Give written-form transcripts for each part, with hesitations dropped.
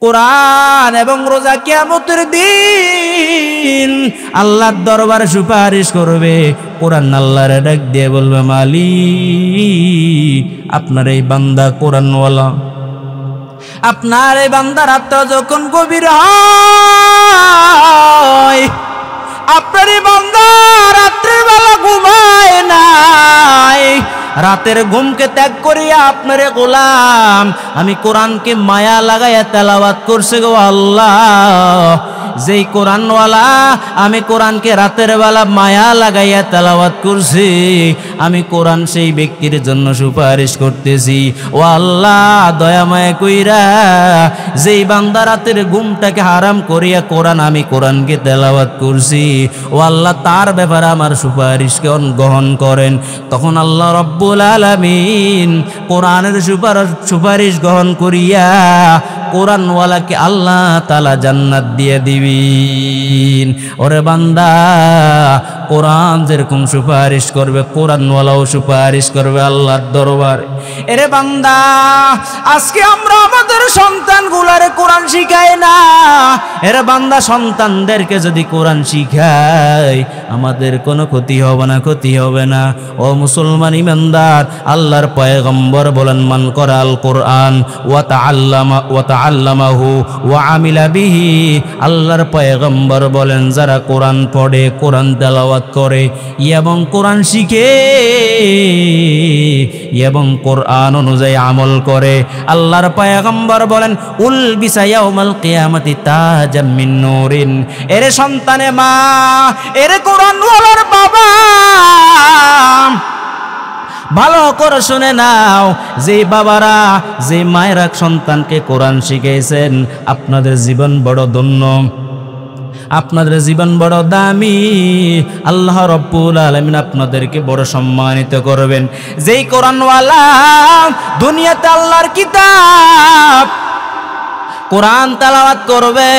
কোরআন এবং রোজা কিয়ামতের দিন আল্লাহর দরবারে সুপারিশ করবে। কোরআন আল্লাহরে ডাক দিয়ে বলবে, মালিক আপনার এই বান্দা কোরআনওয়ালা, আপনার এই বান্দার আত্মা যখন গভীর হয়, আপনার এই বান্দা রাত্রের বেলা ঘুমায় নাই, রাতের ঘুমকে ত্যাগ করিয়া আপনারে গোলাম আমি কোরআনকে মায়া লাগাইয়া তেলাওয়াত করছে গো আল্লাহ। যেই কোরআনওয়ালা আমি কোরআনকে রাতের বেলা মায়া লাগাইয়া তেলাওয়াত করছি, আমি কোরআন সেই ব্যক্তির জন্য সুপারিশ করতেছি। ও আল্লাহ দয়া মায়া কইরা যেই বান্দা রাতের ঘুমটাকে হারাম করিয়া আমি কোরআনকে তেলাওয়াত করছি, ও আল্লাহ তার ব্যাপারে আমার সুপারিশকে গ্রহণ করেন। তখন আল্লাহ রব্বুল আলামিন কোরআনের সুপারিশ গ্রহণ করিয়া কোরআনওয়ালাকে আল্লাহ তাআলা জান্নাত দিয়ে দিবেন। ওরে বান্দা, কোরআন যেরকম সুপারিশ করবে কোরআনওয়ালাও সুপারিশ করবে আল্লাহর দরবারে। এরে বান্দা, আজকে আমরা আমাদের সন্তানগুলারে কোরআন শিখাই না। এরে বান্দা, সন্তানদেরকে যদি কোরআন শিখাই আমাদের কোনো ক্ষতি হবে না, ক্ষতি হবে না। ও মুসলমান ইমানদার, আল্লাহর পয়গম্বর বলেন, মান করাল কোরআন ওয়া তাআল্লামাহু ওয়া আমিলা বিহি। আল্লাহর পয়গম্বর বলেন, যারা কোরআন পড়ে, কোরআন তেলাওয়াত করে এবং কোরআন শিখে এবং কোরআন অনুযায়ী আমল করে, আল্লাহর পয়গম্বর বলেন, উলবিসা ইয়াউমাল কিয়ামাতি তাজাম মিন নূরিন। এরে সন্তানে মা, এরে কোরআনওয়ালার বাবা, ভালো করে শুনে নাও, যে বাবারা যে মায়েরা সন্তানকে কোরআন শিখাইছেন, আপনাদের জীবন বড় ধন্য, আপনাদের জীবন বড় দামি। আল্লাহ রব্বুল আলামিন আপনাদেরকে বড় সম্মানিত করবেন। যেই কোরআনওয়ালা দুনিয়াতে আল্লাহর কিতাব কোরআন তেলাওয়াত করবে,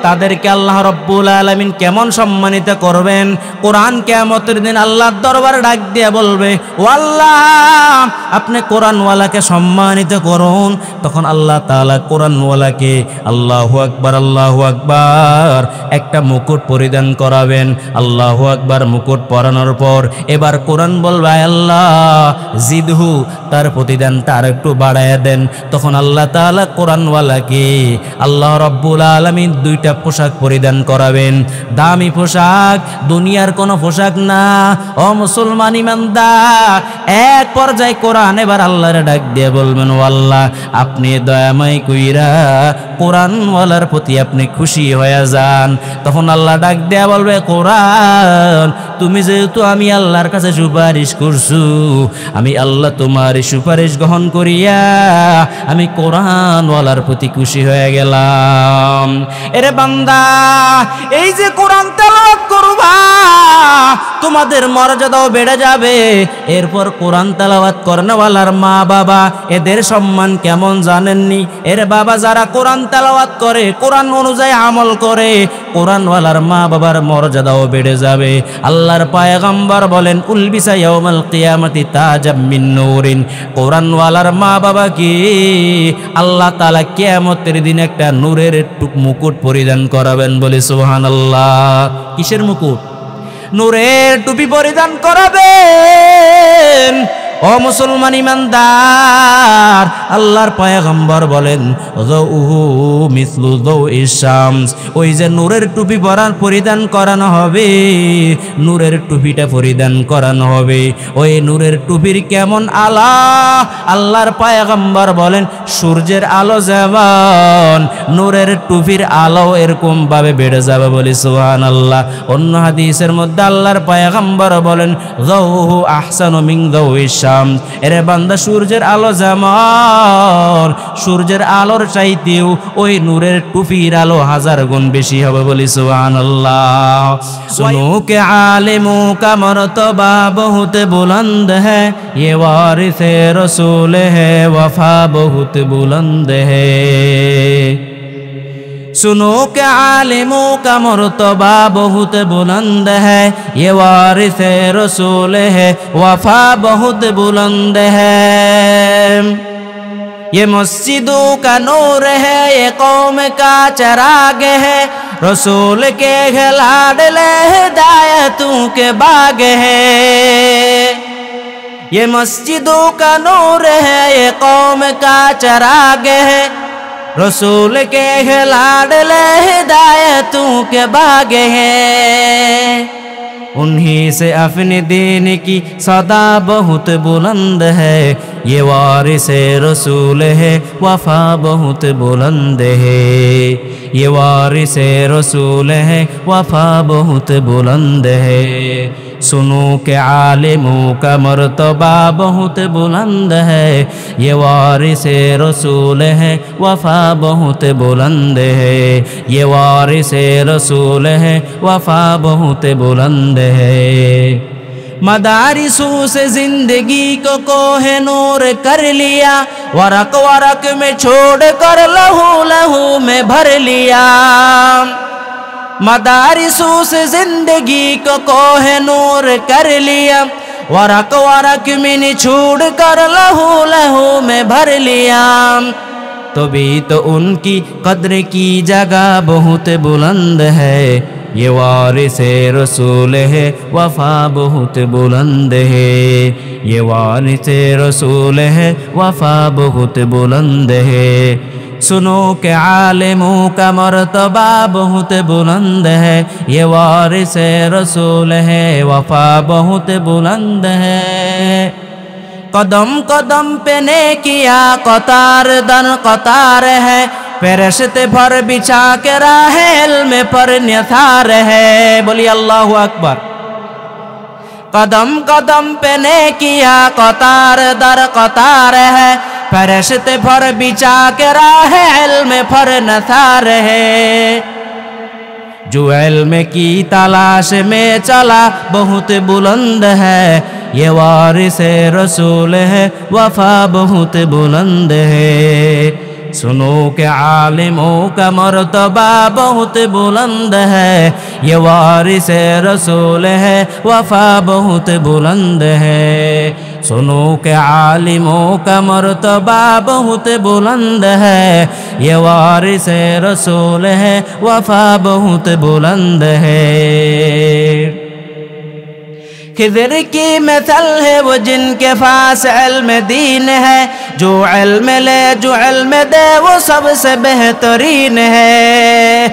তাদেরকে আল্লাহ রব্বুল আলামিন কেমন সম্মানিত করবেন। কোরআন কিয়ামতের দিন আল্লাহর দরবারে ডাক দিয়ে বলবে, ও আল্লাহ আপনি কোরআনওয়ালাকে সম্মানিত করুন। তখন আল্লাহ তাআলা কোরআনওয়ালাকে আল্লাহু আকবার, আল্লাহু আকবার একটা মুকুট পরিধান করাবেন। আল্লাহু আকবার মুকুট পরানোর পর এবার কোরআন বলবে, আল্লাহ জিদহু, তার প্রতিদানটা আর একটু বাড়ায়া দেন। তখন আল্লাহ তাআলা কোরআনওয়ালাকে আল্লাহ রব্বুল আলামিন দুইটা পোশাক পরিধান করাবেন, দামি পোশাক, দুনিয়ার কোনো পোশাক না। ও মুসলমান ইমানদার, এক পর্যায়ে কোরআন এবার আল্লাহর ডাক দিয়ে বলবেন, ও আল্লাহ আপনি দয়াময় কইরা কোরআনওয়ালার প্রতি আপনি খুশি হয়ে যান। তখন আল্লাহ ডাক দেয়া বলবে, কোরআন তুমি যেহেতু আমি আল্লাহর কাছে সুপারিশ করছো, আমি আল্লাহ তোমার সুপারিশ গ্রহণ করিয়া আমি কোরআনওয়ালার প্রতি খুশি হয়ে গেলাম। এরে বান্দা, এই যে কোরআন তেলাওয়াত করবা, তোমাদের মর্যাদাও বেড়ে যাবে। এরপর কোরআন তেলাওয়াত করেনওয়ালার মা বাবা, এদের সম্মান কেমন জানেননি? এর বাবা যারা কোরআন তেলাওয়াত করে, কোরআন অনুযায়ী আমল করে, কোরআনওয়ালার মা বাবার মর্যাদাও বেড়ে যাবে। আল্লাহর পয়গম্বর বলেন, উলবিসা ইয়াউমাল কিয়ামাতি তাজাম মিন নূরিন। কোরআনওয়ালার মা বাবা কি আল্লাহ তাআলা কিয়ামতের দিন একটা নূরের মুকুট পরিধান করাবেন, বলে সুবহানাল্লাহ। কিসের মুকুট? নূরের টুপি পরিধান করাবেন। ও মুসলমান ইমানদার, আল্লাহর পয়গম্বর বলেন, যাউহু মিসলু যাউইশ শামস। ওই যে নূরের টুপি পরিধান করানো হবে, নূরের টুপিটা পরিধান করানো হবে, ওই নূরের টুপির কেমন আলো? আল্লাহর পয়গম্বর বলেন, সূর্যের আলো যেমন, নূরের টুপির আলো এরকম ভাবে বেড়ে যাবে, বলি সুবহানাল্লাহ। অন্য হাদিসের মধ্যে আল্লাহর পয়গম্বর বলেন, যাউহু আহসানু মিন যাউইশ শামস। এরে বান্দা, সূর্যের আলো যেমন, সূর্যের আলোর চাইতেও ওই নূরের টুপির আলো 1000 গুণ বেশি হবে, বলি সুবহানাল্লাহ। सुनो के आलिमों का मर्तबा बहुत बुलंद है, ये वारिसे रसूल है, वफा बहुत बुलंद है। सुनो के आलिमों का मर्तबा बहुत बुलंद है, ये वारिसे रसूल है, वफा बहुत बुलंद है। ये मस्जिदों का नूर है, ये कौम का चराग है, रसूल के लाडले हिदायतों के बाग है। ये मस्जिदों का नूर है, ये कौम का चराग है, रसूल के लाडले हिदायतों के बाग है। उन्हीं से अपने दीन की सदा बहुत बुलंद है, ये वारिसे रसूल है, वफा बहुत बुलंद है। ये वारिसे रसूल है, वफा बहुत बुलंद है। सुनो के आलिमों का मर्तबा बहुत बुलंद है, ये वारिसे रसूल है, वफा बहुत बुलंद है। ये वारिसे रसूल है, वफा बहुत बुलंद है। मदारिसों से जिंदगी को कोहे नूर कर लिया, वरक वरक में छोड़ कर लहू लहू में भर लिया। मदारिसों से जिंदगी को कोहे नूर कर लिया, वरक वरक में निछोड़ कर लहू लहू में भर लिया। तभी तो उनकी कद्र की जगह बहुत बुलंद है, ये वारिसे रसूल है, वफा बहुत बुलंद है। ये वारिसे रसूल है, वफा बहुत बुलंद है। सुनो के आलिमों का मर्तबा बहुत बुलंद है, ये वारिसे रसूल है, वफा बहुत बुलंद है। कदम कदम पे नेकिया कतार दर कतार है, फरिश्ते पर बिछा के राह इल्म पर निथार है। बोलिए अल्लाहु अकबर। कदम कदम पे नेकिया कतार दर कतार है, फरिश्ते पर बिछा के राह इल्म पर निथार है। जो इल्म की तलाश में चला बहुत बुलंद है, ये वारिसे रसूल है, वफा बहुत बुलंद है। सुनो के आलिमों का मर्तबा बहुत बुलंद है, ये वारिसे रसूल है, वफा बहुत बुलंद है। सुनो के आलिमों का मर्तबा बहुत बुलंद है, ये वारिसे रसूल है, वफा बहुत बुलंद है। खिज़र की मिसल है वो जिनके पास इल्म दीन है, जो इल्म ले जो इल्म दे वो सबसे बेहतरीन है।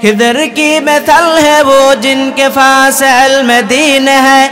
खिज़र की मिसल है वो जिनके पास इल्म दीन है,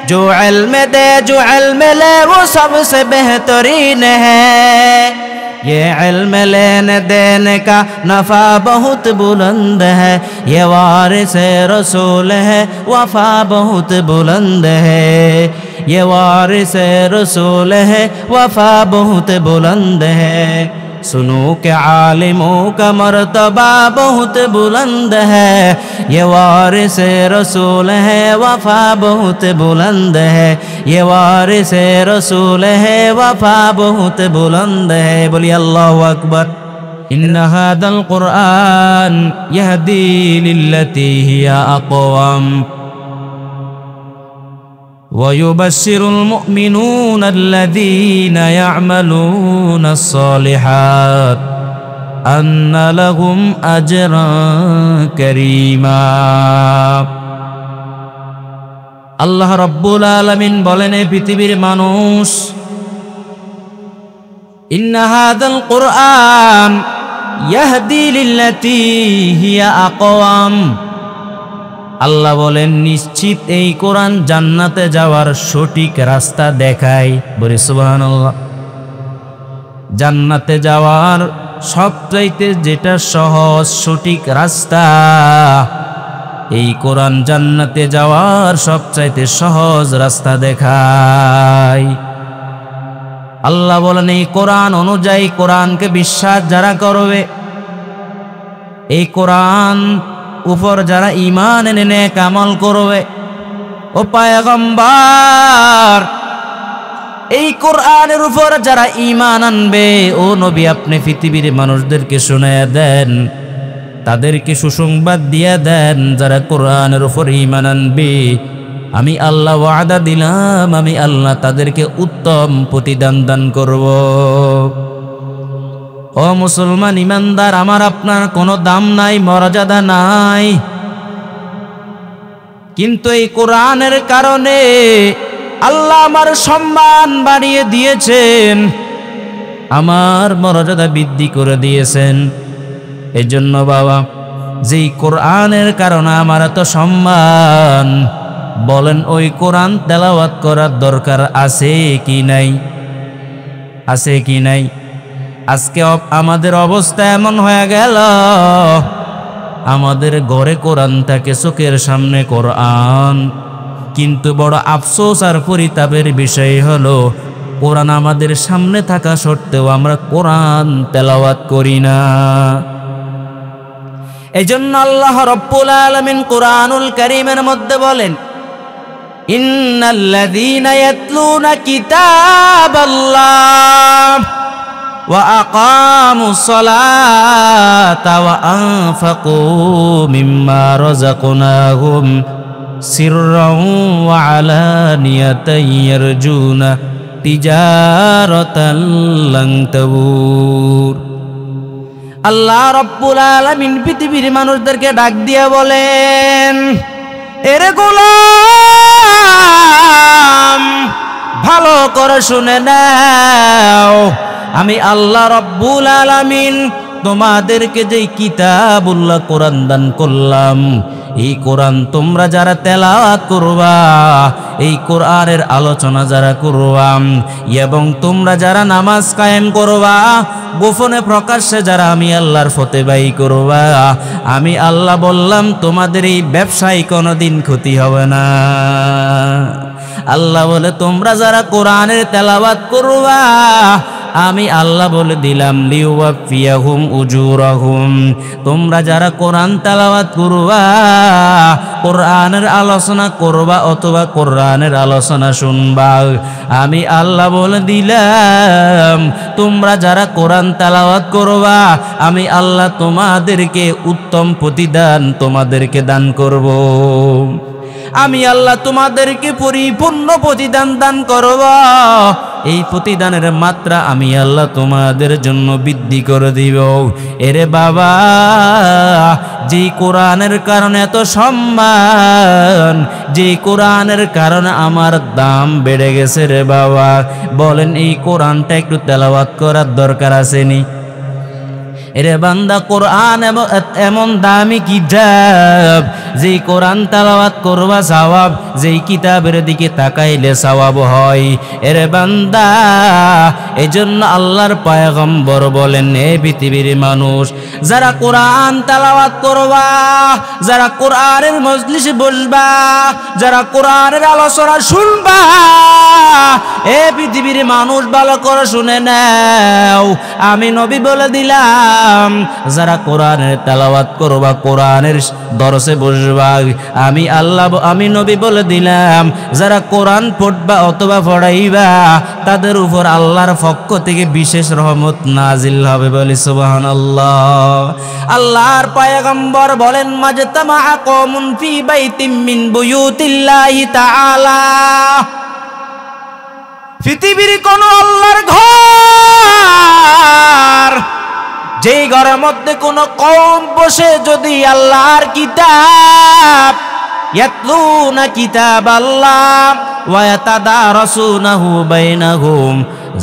जो इल्म दे जो इल्म ले वो सबसे बेहतरीन है। ये इल्म लेने देने का नफा बहुत बुलंद है, ये वारिसे रसूल है, वफा बहुत बुलंद है। ये वारिसे रसूल है, वफा बहुत बुलंद है। सुनो के आलिमों का मर्तबा बहुत बुलंद है, ये वारिसे रसूल है, वफा बहुत बुलंद है। ये वारिसे रसूल है, वफा बहुत बुलंद है। बोलिए अल्लाहु अकबर। इन्न हादल कुरआन यहदी लिल्लती हिया अक़वम वयुबश्शिरुल मुअमिनूना अल्लज़ीना यअमलूना अस्सालिहात अन्ना लहुम अजरन करीमा। আল্লাহ রাব্বুল আলামিন বলেন, এই পৃথিবীর মানুষ, ইন্না হাদাল কুরআন ইয়াহদি লিল্লাতি হিয়া আকওয়াম। আল্লাহ বলেন, নিশ্চিত এই কোরআন জান্নাতে যাওয়ার সঠিক রাস্তা দেখায়। বলি সুবহানাল্লাহ। জান্নাতে যাওয়ার সবচাইতে যেটা সহজ সঠিক রাস্তা, এই কোরআন জান্নাতে যাওয়ার সবচাইতে সহজ রাস্তা দেখায়। আল্লাহ বলেন, এই কোরআন অনুযায়ী কোরআনকে বিশ্বাস যারা করবে, এই কোরআন উপর যারা ঈমান এনে নেক আমল করবে, ও পয়গম্বর, এই কোরআনের উপর যারা ঈমান আনবে, ও নবী আপনি পৃথিবীর মানুষদেরকে শুনায়া দেন, তাদেরকে সুসংবাদ দিয়ে দেন, যারা কোরআনের উপর ঈমান আনবে, আমি আল্লাহ ওয়াদা দিলাম, আমি আল্লাহ তাদেরকে উত্তম প্রতিদান দান করব। ও মুসলমান ইমানদার, আমার আপনার কোনো দাম নাই, মর্যাদা নাই, কিন্তু এই কোরআনের কারণে আল্লাহ আমার সম্মান বাড়িয়ে দিয়েছেন, আমার মর্যাদা বৃদ্ধি করে দিয়েছেন। এই জন্য বাবা, যেই কোরআনের কারণে আমার এত সম্মান, বলেন ওই কোরআন তেলাওয়াত করার দরকার আছে কি নাই? আছে কি নাই? আজকে আমাদের অবস্থা এমন হয়ে গেল, আমাদের ঘরে কোরআন থাকে, চোখের সামনে কোরআন, কিন্তু বড় আফসোস আর পরিতাপের বিষয় হলো কোরআন আমাদের সামনে থাকা সত্ত্বেও আমরা কোরআন তেলাওয়াত করি না। এজন্য আল্লাহ রাব্বুল আলামিন কোরআনুল কারীমের মধ্যে বলেন, ইন্নাল্লাযীনা ইয়াতলুনা কিতাবাল্লাহ ওয়া আকামুস সালাতা ওয়া আনফাকু মিম্মা রাযাকনাহুম সিররান ওয়া আলানিয়াতান ইয়ারজুনা তিজারাতান লান তাবুর। আল্লাহ রাব্বুল আলামিন পৃথিবীর মানুষদেরকে ডাক দিয়ে বলেন, এরে গোলাম, ভালো করে শুনে নাও, আমি আল্লাহ রাব্বুল আলামিন তোমাদেরকে যেই কিতাবুল্লাহ কোরআন দান করলাম, এই কোরআন তোমরা যারা তেলাওয়াত করবা, এই কোরআনের আলোচনা যারা করবা, এবং তোমরা যারা নামাজ কায়েম করবা, গোপনে প্রকাশ্যে যারা আমি আল্লাহর ফতেবাই করবা, আমি আল্লাহ বললাম তোমাদের এই ব্যবসায় কোনোদিন ক্ষতি হবে না। আল্লাহ বলে তোমরা যারা কোরআনের তেলাওয়াত করবা, আমি আল্লাহ বলে দিলাম লিওয়াফিয়াহুম উজুরাহুম, তোমরা যারা কোরআন তেলাওয়াত করবা, কোরআনের আলোচনা করবা অথবা কোরআনের আলোচনা শুনবা, আমি আল্লাহ বলে দিলাম তোমরা যারা কোরআন তেলাওয়াত করবা, আমি আল্লাহ তোমাদেরকে উত্তম প্রতিদান তোমাদেরকে দান করব। আমি আল্লাহ তোমাদেরকে পরিপূর্ণ প্রতিদান দান করব। এই প্রতিদানের মাত্রা আমি আল্লাহ তোমাদের জন্য বৃদ্ধি করে দিব। এরে বাবা, যে কোরআনের কারণে এত সম্মান, যে কোরআনের কারণে আমার দাম বেড়ে গেছে রে বাবা, বলেন এই কোরআনটা একটু তেলাওয়াত করার দরকার আসেনি? এরে বান্দা, কোরআন এমন দামি কিতাব, যেই কোরআন তেলাওয়াত করবা সওয়াব, যেই কিতাবের দিকে তাকাইলে সওয়াব হয়। এরে বান্দা, এজন্য আল্লাহর পয়গম্বর বলেন, হে পৃথিবীর মানুষ, যারা কোরআন তেলাওয়াত করবা, যারা কোরআনের মজলিসে বসবা, যারা কোরআনের আলোচনা শুনবা, হে পৃথিবীর মানুষ ভালো করে শুনে নাও, আমি নবী বলে দিলাম যারা কোরআনের তেলাওয়াত করবা, কোরআনের দরসে বসবা, আমি আল্লাহ আমি নবী বলে দিলাম যারা কোরআন পড়বা অথবা পড়াইবা, তাদের উপর আল্লাহর পক্ষ থেকে বিশেষ রহমত নাজিল হবে। বলি সুবহানাল্লাহ। আল্লাহর পয়গম্বর বলেন, মাজতামা কওমুন ফি বাইতিম মিন বুয়ুতিল্লাহি তাআলা, পৃথিবীর কোন আল্লাহর ঘর, যেই ঘরের মধ্যে কোন কওম বসে যদি আল্লাহর কিতাব, ইয়াতলুনা কিতাবাল্লাহ ওয়া ইয়াতাদারাসুনাহু বাইনাহুম,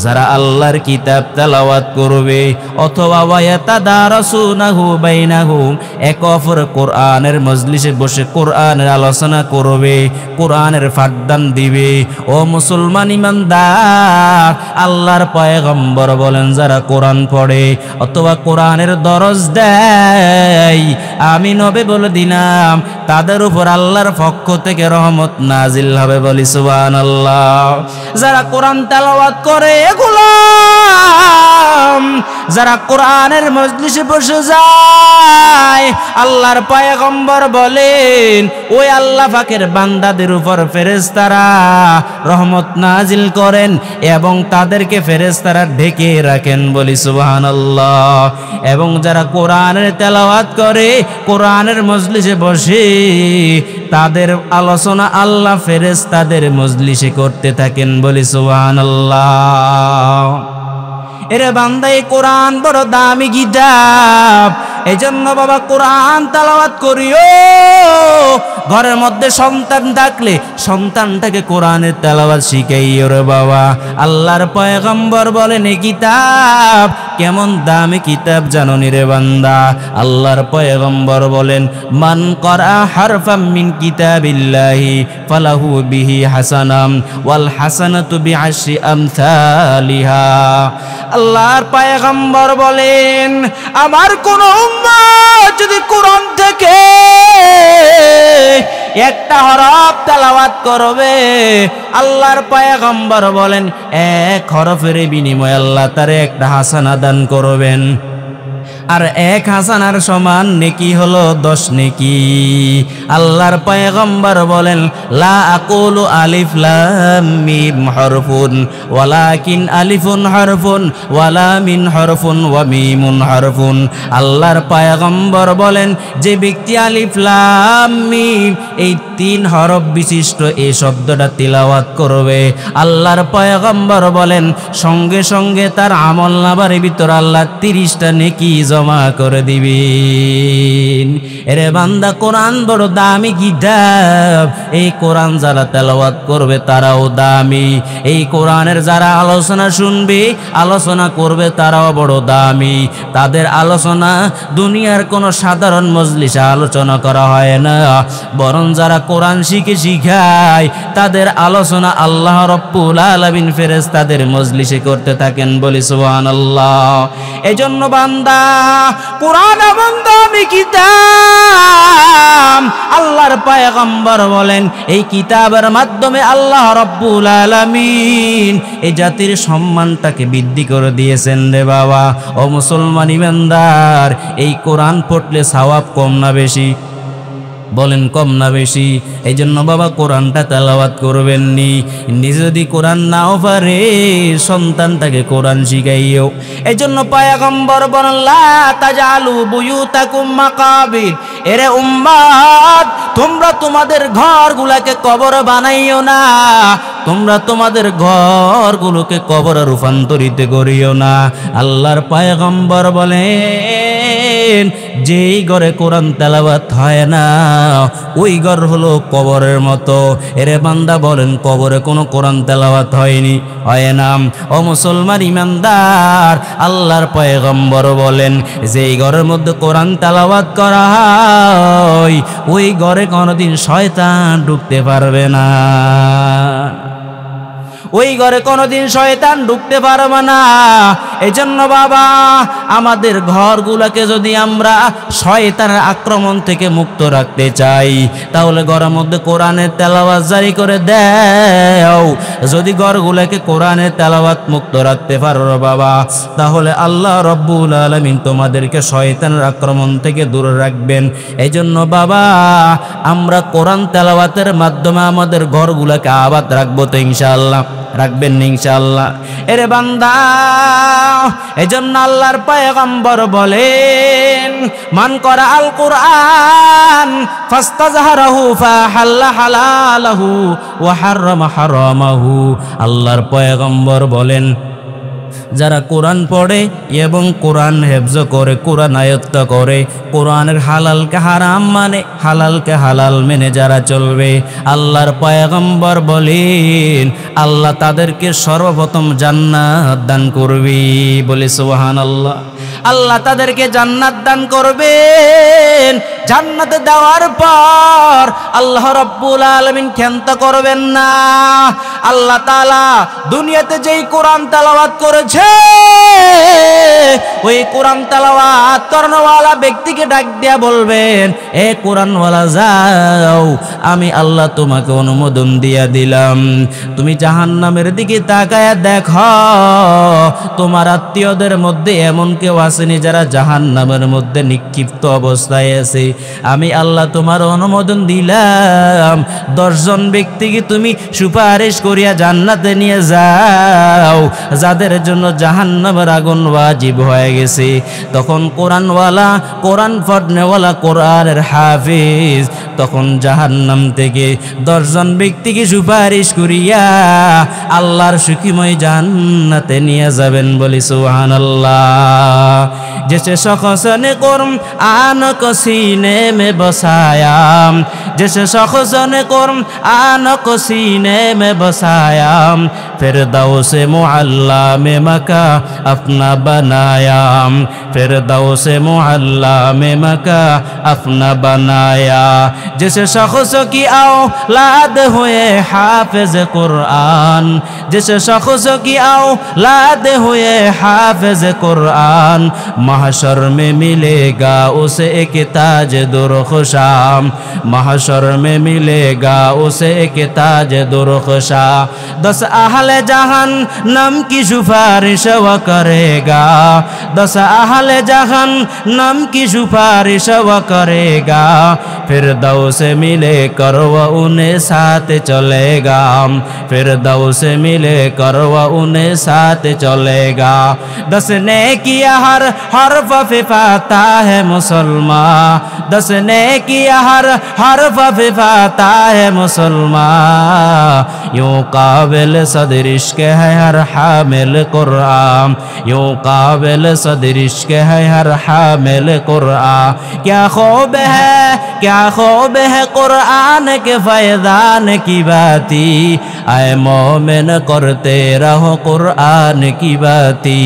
যারা আল্লাহর কিতাব তেলাওয়াত করবে অথবা ওয়া ইয়াতাদারাসুনাহু বাইনাহুম, এক অপরের কোরআনের মজলিসে বসে কোরআনের আলোচনা করবে, কোরআনের পাঠদান দিবে। ও মুসলমান ইমানদার, আল্লাহর পয়গম্বর বলেন যারা কোরআন পড়ে অথবা কোরআনের দরজ দেয়, আমি নবী বলে দিলাম তাদের উপর আল্লাহর পক্ষ থেকে রহমত নাজিল হবে। বলি সুবহানাল্লাহ। যারা কোরআন তেলাওয়াত করে, গোলাম, যারা কোরআনের মজলিসে বসে যায়, আল্লাহর পয়গম্বর বলেন ওই আল্লাহ পাকের বান্দাদের উপর ফেরেশতারা রহমত নাজিল করেন এবং তাদেরকে ফেরেশতারা ঢেকে রাখেন। বলি সুবহানাল্লাহ। এবং যারা কোরআনের তেলাওয়াত করে, কোরআনের মজলিসে বসে, তাদের আলোচনা আল্লাহ ফেরেশতাদের মজলিসে করতে থাকেন। বলি সুবহানাল্লাহ। এরে বান্দা এই কোরআন বড় দামি কিতাব, এজন্য বাবা কোরআন তেলাওয়াত করিও। ঘরের মধ্যে সন্তান থাকলে সন্তানটাকে কোরআনের তেলাওয়াত শিখাইও রে বাবা। আল্লাহর পয়গম্বর বলেন এই কিতাব কেমন দামি কিতাব জানো নি রে বান্দা? আল্লাহর পয়গম্বর বলেন মান করা হারফাম মিন কিতাবিল্লাহি ফালাহু বিহি হাসানাম ওয়াল হাসানাতু বিআশরি আমসালিহা। আল্লাহর পয়গম্বর বলেন আমার কোন উম্মত যদি কোরআন থেকে একটা হরফ তেলাওয়াত করবে, আল্লাহর পয়গম্বর বলেন এক হরফের বিনিময়ে আল্লাহ তারে একটা হাসানা দান করবেন, আর এক হাসানার সমান নেকি হলো 10 নেকি। আল্লাহর পয়গম্বর বলেন লা আকুলু আলিফ লাম মিম হরফুন ওয়ালাকিন আলিফুন হরফুন ওয়া লামিন হরফুন ওয়া মিমুন হরফুন। আল্লাহর পয়গম্বর বলেন যে ব্যক্তি আলিফ লাম মিম এই 3 হরফ বিশিষ্ট এই শব্দটা তিলাওয়াত করবে, আল্লাহর পয়গম্বর বলেন সঙ্গে সঙ্গে তার আমলনামার ভিতর আল্লাহ 30টা নেকি জমা করে দিবেন। এরে বান্দা কোরআন বড় দামি কিতাব, এই কোরআন যারা তেলাওয়াত করবে তারাও দামি, এই কোরআনের যারা আলোচনা শুনবে আলোচনা করবে তারাও বড় দামি। তাদের আলোচনা দুনিয়ার কোনো সাধারণ মজলিসে আলোচনা করা হয় না, বরং যারা কোরআন শিখায় তাদের আলোচনা আল্লাহ রাব্বুল আলামিন ফেরেশতাদের মজলিসে করতে থাকেন, বলি সুবহানাল্লাহ। এজন্য বান্দা কোরআন এবং দামি কিতাব, আল্লাহর পয়গম্বর বলেন এই কিতাবের মাধ্যমে আল্লাহ রাব্বুল আলামিন এই জাতির সম্মানটাকে বৃদ্ধি করে দিয়েছেন রে বাবা। ও মুসলমান ইমানদার, এই কোরআন পড়লে সওয়াব কম না বেশি? বলেন কম না বেশি? এই জন্য বাবা কোরআনটা তেলাওয়াত করবেন নি। নিজে যদি কোরআন নাও পারে সন্তানটাকে কোরআন শিখাইও। এই জন্য পয়গম্বর বলেন লা তাজালু বুয়ুতাকুম মাকাবির। এরে উম্মত তোমরা তোমাদের ঘরগুলোকে কবর বানাইও না, তোমরা তোমাদের ঘরগুলোকে কবরে রূপান্তরিত করিও না। আল্লাহর পয়গম্বর বলেন যেই ঘরে কোরআন তেলাওয়াত হয় না ওই ঘর হলো কবরের মতো। এরে বান্দা বলেন কবরে কোনো কোরআন তেলাওয়াত হয়নি, হয় না? ও মুসলমান ইমানদার, আল্লাহর পয়গম্বর বলেন যেই ঘরের মধ্যে কোরআন তেলাওয়াত করা হয় ওই ঘরে কোনোদিন শয়তান ঢুকতে পারবে না, ওই ঘরে কোনোদিন শয়তান ঢুকতে পারবে না। এজন্য বাবা আমাদের ঘরগুলোকে যদি আমরা শয়তানের আক্রমণ থেকে মুক্ত রাখতে চাই তাহলে ঘরের মধ্যে কোরআনের তেলাওয়াত জারি করে দাও। যদি ঘরগুলোকে কোরআনের তেলাওয়াত মুক্ত রাখতে পারো বাবা, তাহলে আল্লাহ রাব্বুল আলামিন তোমাদেরকে শয়তানের আক্রমণ থেকে দূরে রাখবেন। এজন্য বাবা আমরা কোরআন তেলাওয়াতের মাধ্যমে আমাদের ঘরগুলোকে আবাদ রাখবো তো ইনশাআল্লাহ? রাখবেন ইনশাআল্লাহ। এরে বান্দা এজন্য আল্লাহর পয়গম্বর বলেন মান করা আল কুরআন ফাস্তাজহারাহু ফাহাল্লা হালালাহু ওয়া হারামা হারামাহু। আল্লাহর পয়গম্বর বলেন যারা কোরআন পড়ে এবং কোরআন হেফজ করে, কোরআন আয়ত্ত করে, কোরআনের হালালকে হারাম মানে হালালকে হালাল মেনে যারা চলবে, আল্লাহর পয়গম্বর বলেন আল্লাহ তাদেরকে সর্বপ্রথম জান্নাত দান করবে, বলে সুবহানাল্লাহ। আল্লাহ তাদেরকে জান্নাত দান করবেন। জান্নাতে দেওয়ার পর আল্লাহ রাব্বুল আলামিন ক্ষান্ত করবেন না। আল্লাহ তাআলা দুনিয়াতে যেই কোরআন তেলাওয়াত করেছে ওই কোরআন তেলাওয়াত করনেওয়ালা ব্যক্তিকে ডাক দিয়া বলবেন এ কোরআনওয়ালা যাও, আমি আল্লাহ তোমাকে অনুমোদন দিয়া দিলাম। তুমি জাহান্নামের দিকে তাকায়া দেখো তোমার আত্মীয়দের মধ্যে এমন কেউ আসেনি যারা জাহান্নামের মধ্যে নিক্ষিপ্ত অবস্থায় আছে। আমি আল্লাহ তোমার অনুমোদন দিলাম 10 জন ব্যক্তিকে তুমি সুপারিশ করিয়া জান্নাতে নিয়ে যাও যাদের জন্য জাহান্নামের আগুন ওয়াজিব হয়ে গেছে। তখন কোরআনওয়ালা, কোরআন পড়নেওয়ালা, কোরআনের হাফিজ তখন জাহান্নাম থেকে 10 জন ব্যক্তিকে সুপারিশ করিয়া আল্লাহর সুখময় জান্নাতে নিয়ে যাবেন বলি সুবহানাল্লাহ। जैसे शख्स ने कुरान को सीने में बसाया, जैसे शख्स ने कुरान को सीने में बसाया, फिरदौस मुअल्ला में मका अपना बनाया, फिरदौस मुअल्ला में मका अपना बनाया। जैसे शख्स की औलाद हुए हाफिज कुरान, जैसे शख्स की औलाद हुए हाफिज कुरान, महशर में मिलेगा उसे एक ताज दुर्खशाम, महशर में मिलेगा उसे एक ताज दुर्खशा। 10 अहले जहान नम की सिफारिश वो करेगा, 10 अहले जहान नम की सिफारिश वो करेगा, फिरदौस मिले कर वो उन्हें साथ चलेगा, फिरदौस मिले कर वो उन्हें साथ चलेगा। 10 ने किया हर हर्फ पे पाता है मुसलमान, 10 ने किया हर हर्फ पे पाता है मुसलमान। यूं काबिल सदर इश्क है हर हामिल कुरान, यूं काबिल सदर इश्क है हर हामिल कुरान। क्या ख्वाब है कुरान के फैज़ान की बाती, आए मोमिन करते रहो कुरान की बाती,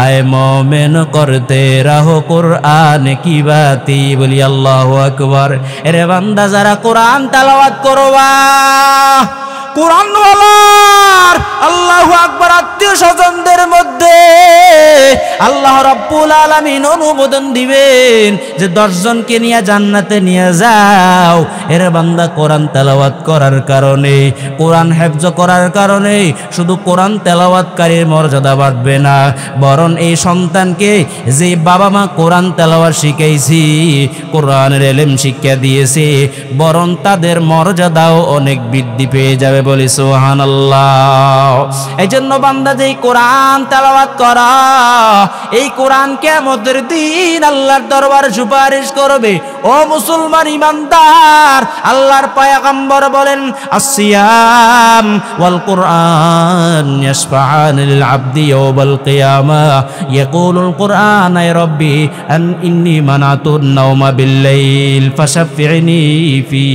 आए मोमिन करते रहो कुरान की बाती। बोली अल्लाहु আকবার। এরে বান্দা যারা কোরআন তেলাওয়াত করবা, কোরআন ওয়ালার আল্লাহু আকবার আত্মীয় স্বজনদের মধ্যে আল্লাহ রাব্বুল আলামিন অনুমোদন দিবেন যে 10 জনকে নিয়ে জান্নাতে নিয়ে যাও। এর বান্দা কোরআন তেলাওয়াত করার কারণে, কোরআন হেফজ করার কারণে শুধু কোরআন তেলাওয়াতকারীর মর্যাদা বাড়বে না, বরং এই সন্তানকে যে বাবা মা কোরআন তেলাওয়াত শিখাইছি, কোরআনের ইলম শিক্ষা দিয়েছে, বরং তাদের মর্যাদাও অনেক বৃদ্ধি পেয়ে যাবে বলি সুবহানাল্লাহ। এই জন্য বান্দা যেই কোরআন তেলাওয়াত করা, এই কোরআন কিয়ামতের দিন আল্লাহর দরবারে সুপারিশ করবে। ও মুসলমান ইমানদার, আল্লাহর পয়গম্বর বলেন আসিয়াম ওয়াল কুরআন ইয়াশফাআন লিল আবদি ইয়াওমাল কিয়ামা, ইয়াকুলুল কুরআন ইয়া রাব্বি আন ইন্নী মানাতুন নাওমা বিল লাইল ফাশাফি'নি ফি।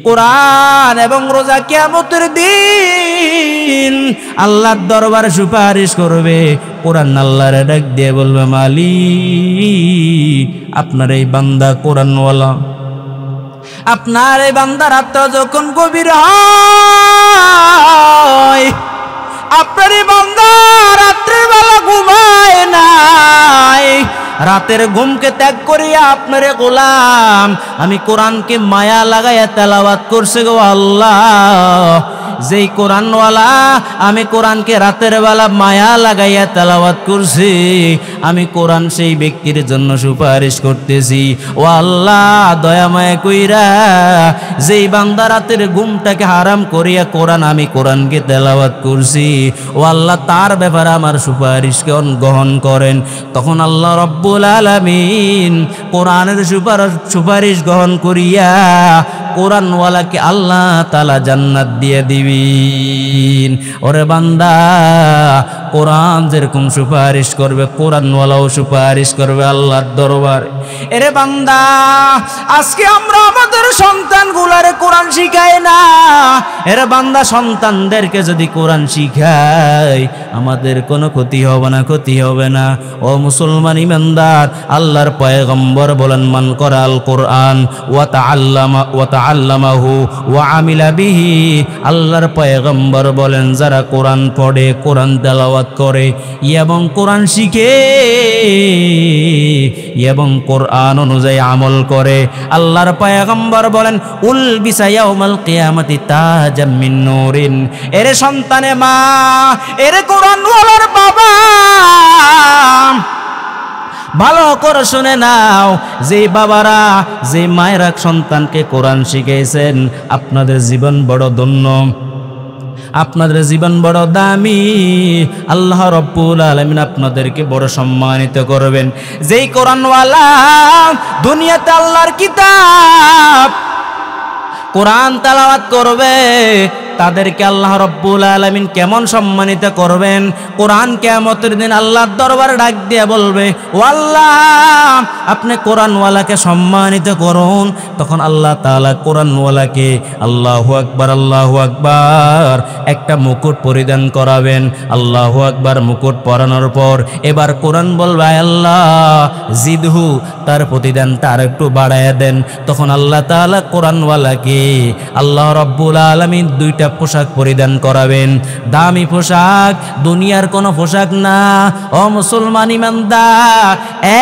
কোরআন এবং রোজা কিয়ামতের দিন আল্লাহর দরবারে সুপারিশ করবে। কোরআন আল্লাহর ডাক দিয়ে বলবে, মালিক আপনার এই বান্দা কোরআনওয়ালা, আপনার এই বান্দা রাত যখন গভীর হয়, আপনার এই বান্দা রাত্রিবেলা ঘুমায় নাই, রাতের ঘুমকে ত্যাগ করিয়া আপনারে গোলাম আমি কোরআনকে মায়া লাগাইয়া তেলাওয়াত করছে গো আল্লাহ। যেই কোরআনওয়ালা আমি কোরআনকে রাতের বেলা মায়া লাগাইয়া তেলাওয়াত করছি, আমি কোরআন সেই ব্যক্তির জন্য সুপারিশ করতেছি। ও আল্লাহ দয়া মায়া কইরা যেই বান্দা রাতের ঘুমটাকে হারাম করিয়া আমি কোরআনকে তেলাওয়াত করছি, ও আল্লাহ তার ব্যাপারে আমার সুপারিশকে গ্রহণ করেন। তখন আল্লাহ রব্বুল আলামিন কোরআনের সুপারিশ গ্রহণ করিয়া কোরআনওয়ালাকে আল্লাহ তাআলা জান্নাত দিয়ে দিবেন। ওরে বান্দা, কোরআন যেরকম সুপারিশ করবে, কোরআনওয়ালাও সুপারিশ করবে আল্লাহর দরবারে। এরে বান্দা, আজকে আমরা আমাদের সন্তানগুলারে কোরআন শিখাই না। এরে বান্দা, সন্তানদেরকে যদি কোরআন শিখাই আমাদের কোনো ক্ষতি হবে না, ক্ষতি হবে না। ও মুসলমান ইমানদার, আল্লাহর পয়গম্বর বলেন, মান করাল কোরআন ওয়া তাআল্লামাহু ওয়া আমিলা বিহি। আল্লাহর পয়গম্বর বলেন, যারা কোরআন পড়ে, কোরআন তেলাওয়াত করে এবং কোরআন শিখে এবং কোরআন অনুযায়ী আমল করে, আল্লাহর পয়গম্বর বলেন, উলবিসা ইয়াউমাল কিয়ামাতি তাজাম মিন নূরিন। এরে সন্তানে মা, এরে কোরআনওয়ালার বাবা, ভালো করে শুনে নাও, যে বাবারা যে মায়েরা সন্তানকে কোরআন শিখাইছেন আপনাদের জীবন বড় ধন্য। আপনাদের জীবন বড় দামি, আল্লাহ রব্বুল আলামিন আপনাদেরকে বড় সম্মানিত করবেন। যেই কোরআনওয়ালা দুনিয়াতে আল্লাহর কিতাব কোরআন তেলাওয়াত করবে, তাদেরকে আল্লাহ রব্বুল আলামিন কেমন সম্মানিত করবেন। কোরআন কিয়ামতের দিন আল্লাহর দরবারে ডাক দিয়ে বলবে, ও আল্লাহ আপনি কোরআনওয়ালাকে সম্মানিত করুন। তখন আল্লাহ তাআলা কোরআনওয়ালাকে আল্লাহু আকবার একটা মুকুট পরিধান করাবেন। আল্লাহু আকবার মুকুট পরানোর পর এবার কোরআন বলবে, আল্লাহ জিদহু, তার প্রতিদানটা আর একটু বাড়ায়া দেন। তখন আল্লাহ তাআলা কোরআনওয়ালাকে আল্লাহ রব্বুল আলামিন দুইটা পোশাক পরিধান করাবেন। দামি পোশাক, দুনিয়ার কোনো পোশাক না। ও মুসলমান ইমানদার,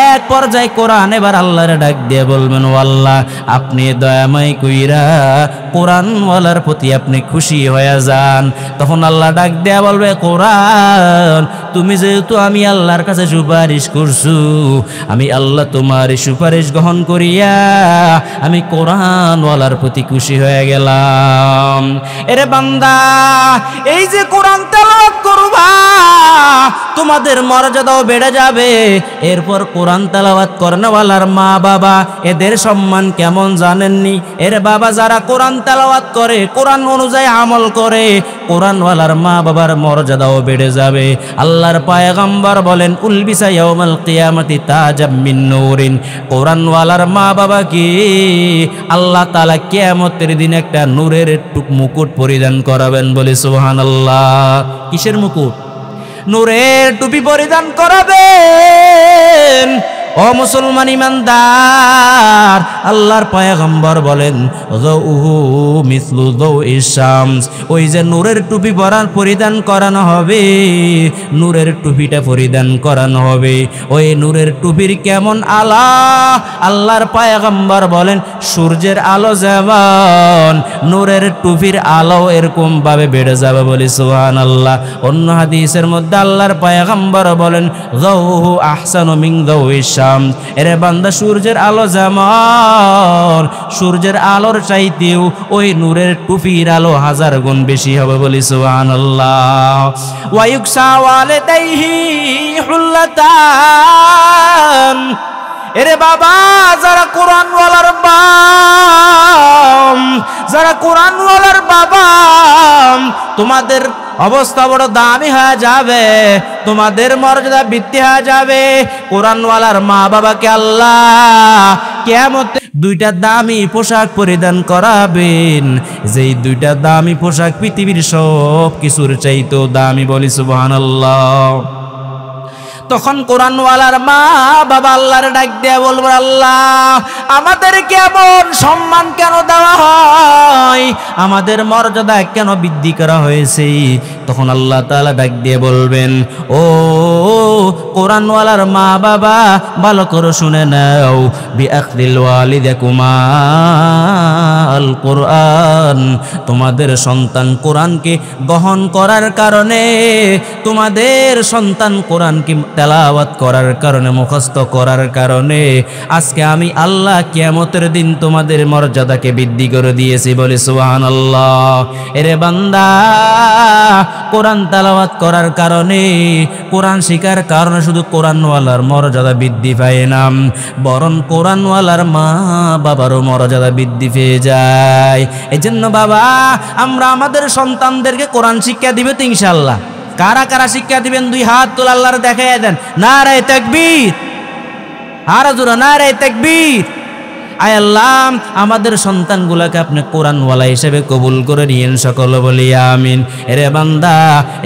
এক পর্যায়ে কোরআন এবার আল্লাহরে ডাক দিয়ে বলবেন, ও আল্লাহ আপনি দয়াময় কইরা কোরআনওয়ালার প্রতি আপনি খুশি হয়ে যান। তখন আল্লাহ ডাক দেয়া বলবে, কোরআন তুমি যেহেতু আমি আল্লাহর কাছে সুপারিশ করছো, আমি আল্লাহ তোমার সুপারিশ গ্রহণ করিয়া আমি কোরআনওয়ালার প্রতি খুশি হয়ে গেলাম। এরে বান্দা, এই যে কোরআন তেলাওয়াত করবা তোমাদের মর্যাদাও বেড়ে যাবে। এরপর কোরআন তেলাওয়াত করনেওয়ালার মা বাবা, এদের সম্মান কেমন জানেননি? এর বাবা যারা কোরআন তেলাওয়াত করে, কোরআন অনুযায়ী আমল করে, কোরআনওয়ালার মা বাবার মর্যাদাও বেড়ে যাবে। আল্লাহর পয়গম্বর বলেন, উলবিসা ইয়াউমাল কিয়ামতি তাজাম মিন নূরিন, কোরআনওয়ালার মা বাবাকে আল্লাহ তাআলা কিয়ামতের দিন একটা নূরের মুকুট পরিধান করাবেন। বলে সুবহানাল্লাহ। কিসের মুকুট? নূরের টুপি পরিধান করাবেন। ও মুসলমান ইমানদার, আল্লাহর পয়গম্বর বলেন, যাউহু মিসলু যাউইশ শামস, ওই যে নূরের টুপি পরিধান করানো হবে, নূরের টুপিটা পরিধান করানো হবে, ওই নূরের টুপির কেমন আলো? আল্লাহর পয়গম্বর বলেন, সূর্যের আলো যেমন, নূরের টুপির আলো এরকম ভাবে বেড়ে যাবে। বলি সুবহানাল্লাহ। অন্য হাদিসের মধ্যে আল্লাহর পয়গম্বর বলেন, যাউহু আহসানু মিন যাউইশ শামস, এরে বান্দা সূর্যের আলো যেমন, সূর্যের আলোর চাইতেও ওই নূরের টুপির আলো 1000 গুণ বেশি হবে। বলি সুবহানাল্লাহ। ওয়া ইউকসা ওয়ালিদাইহি হুল্লাতান, এরে বাবা যারা কোরআনওয়ালার বাপ, যারা কোরআনওয়ালার বাবা, তোমাদের অবস্থা বড় দামি হয়ে যাবে, তোমাদের মর্যাদা বৃদ্ধি হয়ে যাবে। কোরআনওয়ালার মা বাবাকে আল্লাহ কিয়ামতে দুইটা দামি পোশাক পরিধান করাবেন, যেই দুইটা দামি পোশাক পৃথিবীর সব কিছুর চাইতেও দামি। বলি সুবহানাল্লাহ। তখন কোরআনওয়ালার মা বাবা আল্লাহর ডাক দিয়ে বলবো, আল্লাহ আমাদের কেমন সম্মান কেন দেওয়া হয়, আমাদের মর্যাদা কেন বৃদ্ধি করা হয়েছে? তখন আল্লাহ তাআলা ডাক দিয়ে বলবেন, ও কোরআনওয়ালার মা বাবা ভালো করে শুনে নাও, বিআখদিল ওয়ালিদাকুমা আল কোরআন, তোমাদের সন্তান কোরআনকে গ্রহণ করার কারণে, তোমাদের সন্তান কোরআনকে তেলাওয়াত করার কারণে, মুখস্থ করার কারণে আজকে আমি আল্লাহ কিয়ামতের দিন তোমাদের মর্যাদাকে বৃদ্ধি করে দিয়েছি। বলে সুবহানাল্লাহ। এরে বান্দা, কোরআন তেলাওয়াত করার কারণে, কোরআন শিখার কারণে শুধু কোরআনওয়ালার মর্যাদা বৃদ্ধি পায় না, বরং কোরআনওয়ালার মা বাবারও মর্যাদা বৃদ্ধি পেয়ে যায়। এজন্য বাবা, আমরা আমাদের সন্তানদেরকে কোরআন শিক্ষা দিবে তো ইনশাআল্লাহ। কারা কারা শিক্ষা দিবেন? 2 হাত তুলে আল্লাহর দেখাইয়া দেন। নারে তাকবীর, আর জোরে নারে তাকবীর। আয় আল্লাহ, আমাদের সন্তানগুলোকে আপনি কোরআনওয়ালা হিসেবে কবুল করে নিয়েন। সকলে বলি আমিন। এরে বান্দা,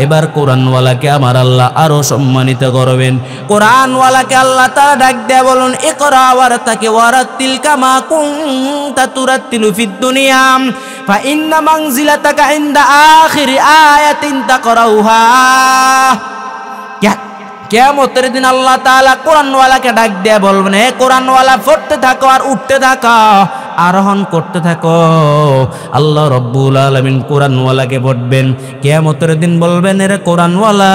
এবার কোরআনওয়ালাকে আমার আল্লাহ আরো সম্মানিত করবেন। কোরআনওয়ালাকে আল্লাহ তাআলা ডাক দেয়া বলুন, ইকরা ওয়ারতাকি ওয়ারাতিল কামা কুনতা তুরাতিলু ফিদ দুনিয়া ফা ইন্না মানজিলাতাকা ইনদা আখিরি আয়াতিন তাকরাউহা। কিয়ামতের দিন আল্লাহ তাআলা কোরআনওয়ালাকে ডাক দিয়ে বলবেন, হে কোরআনওয়ালা পড়তে থাকো আর উঠতে থাকো, আরোহণ করতে থাকো। আল্লাহ রব্বুল আলামিন কোরআনওয়ালাকে পড়বেন, কিয়ামতের দিন বলবেন, এর কোরআনওয়ালা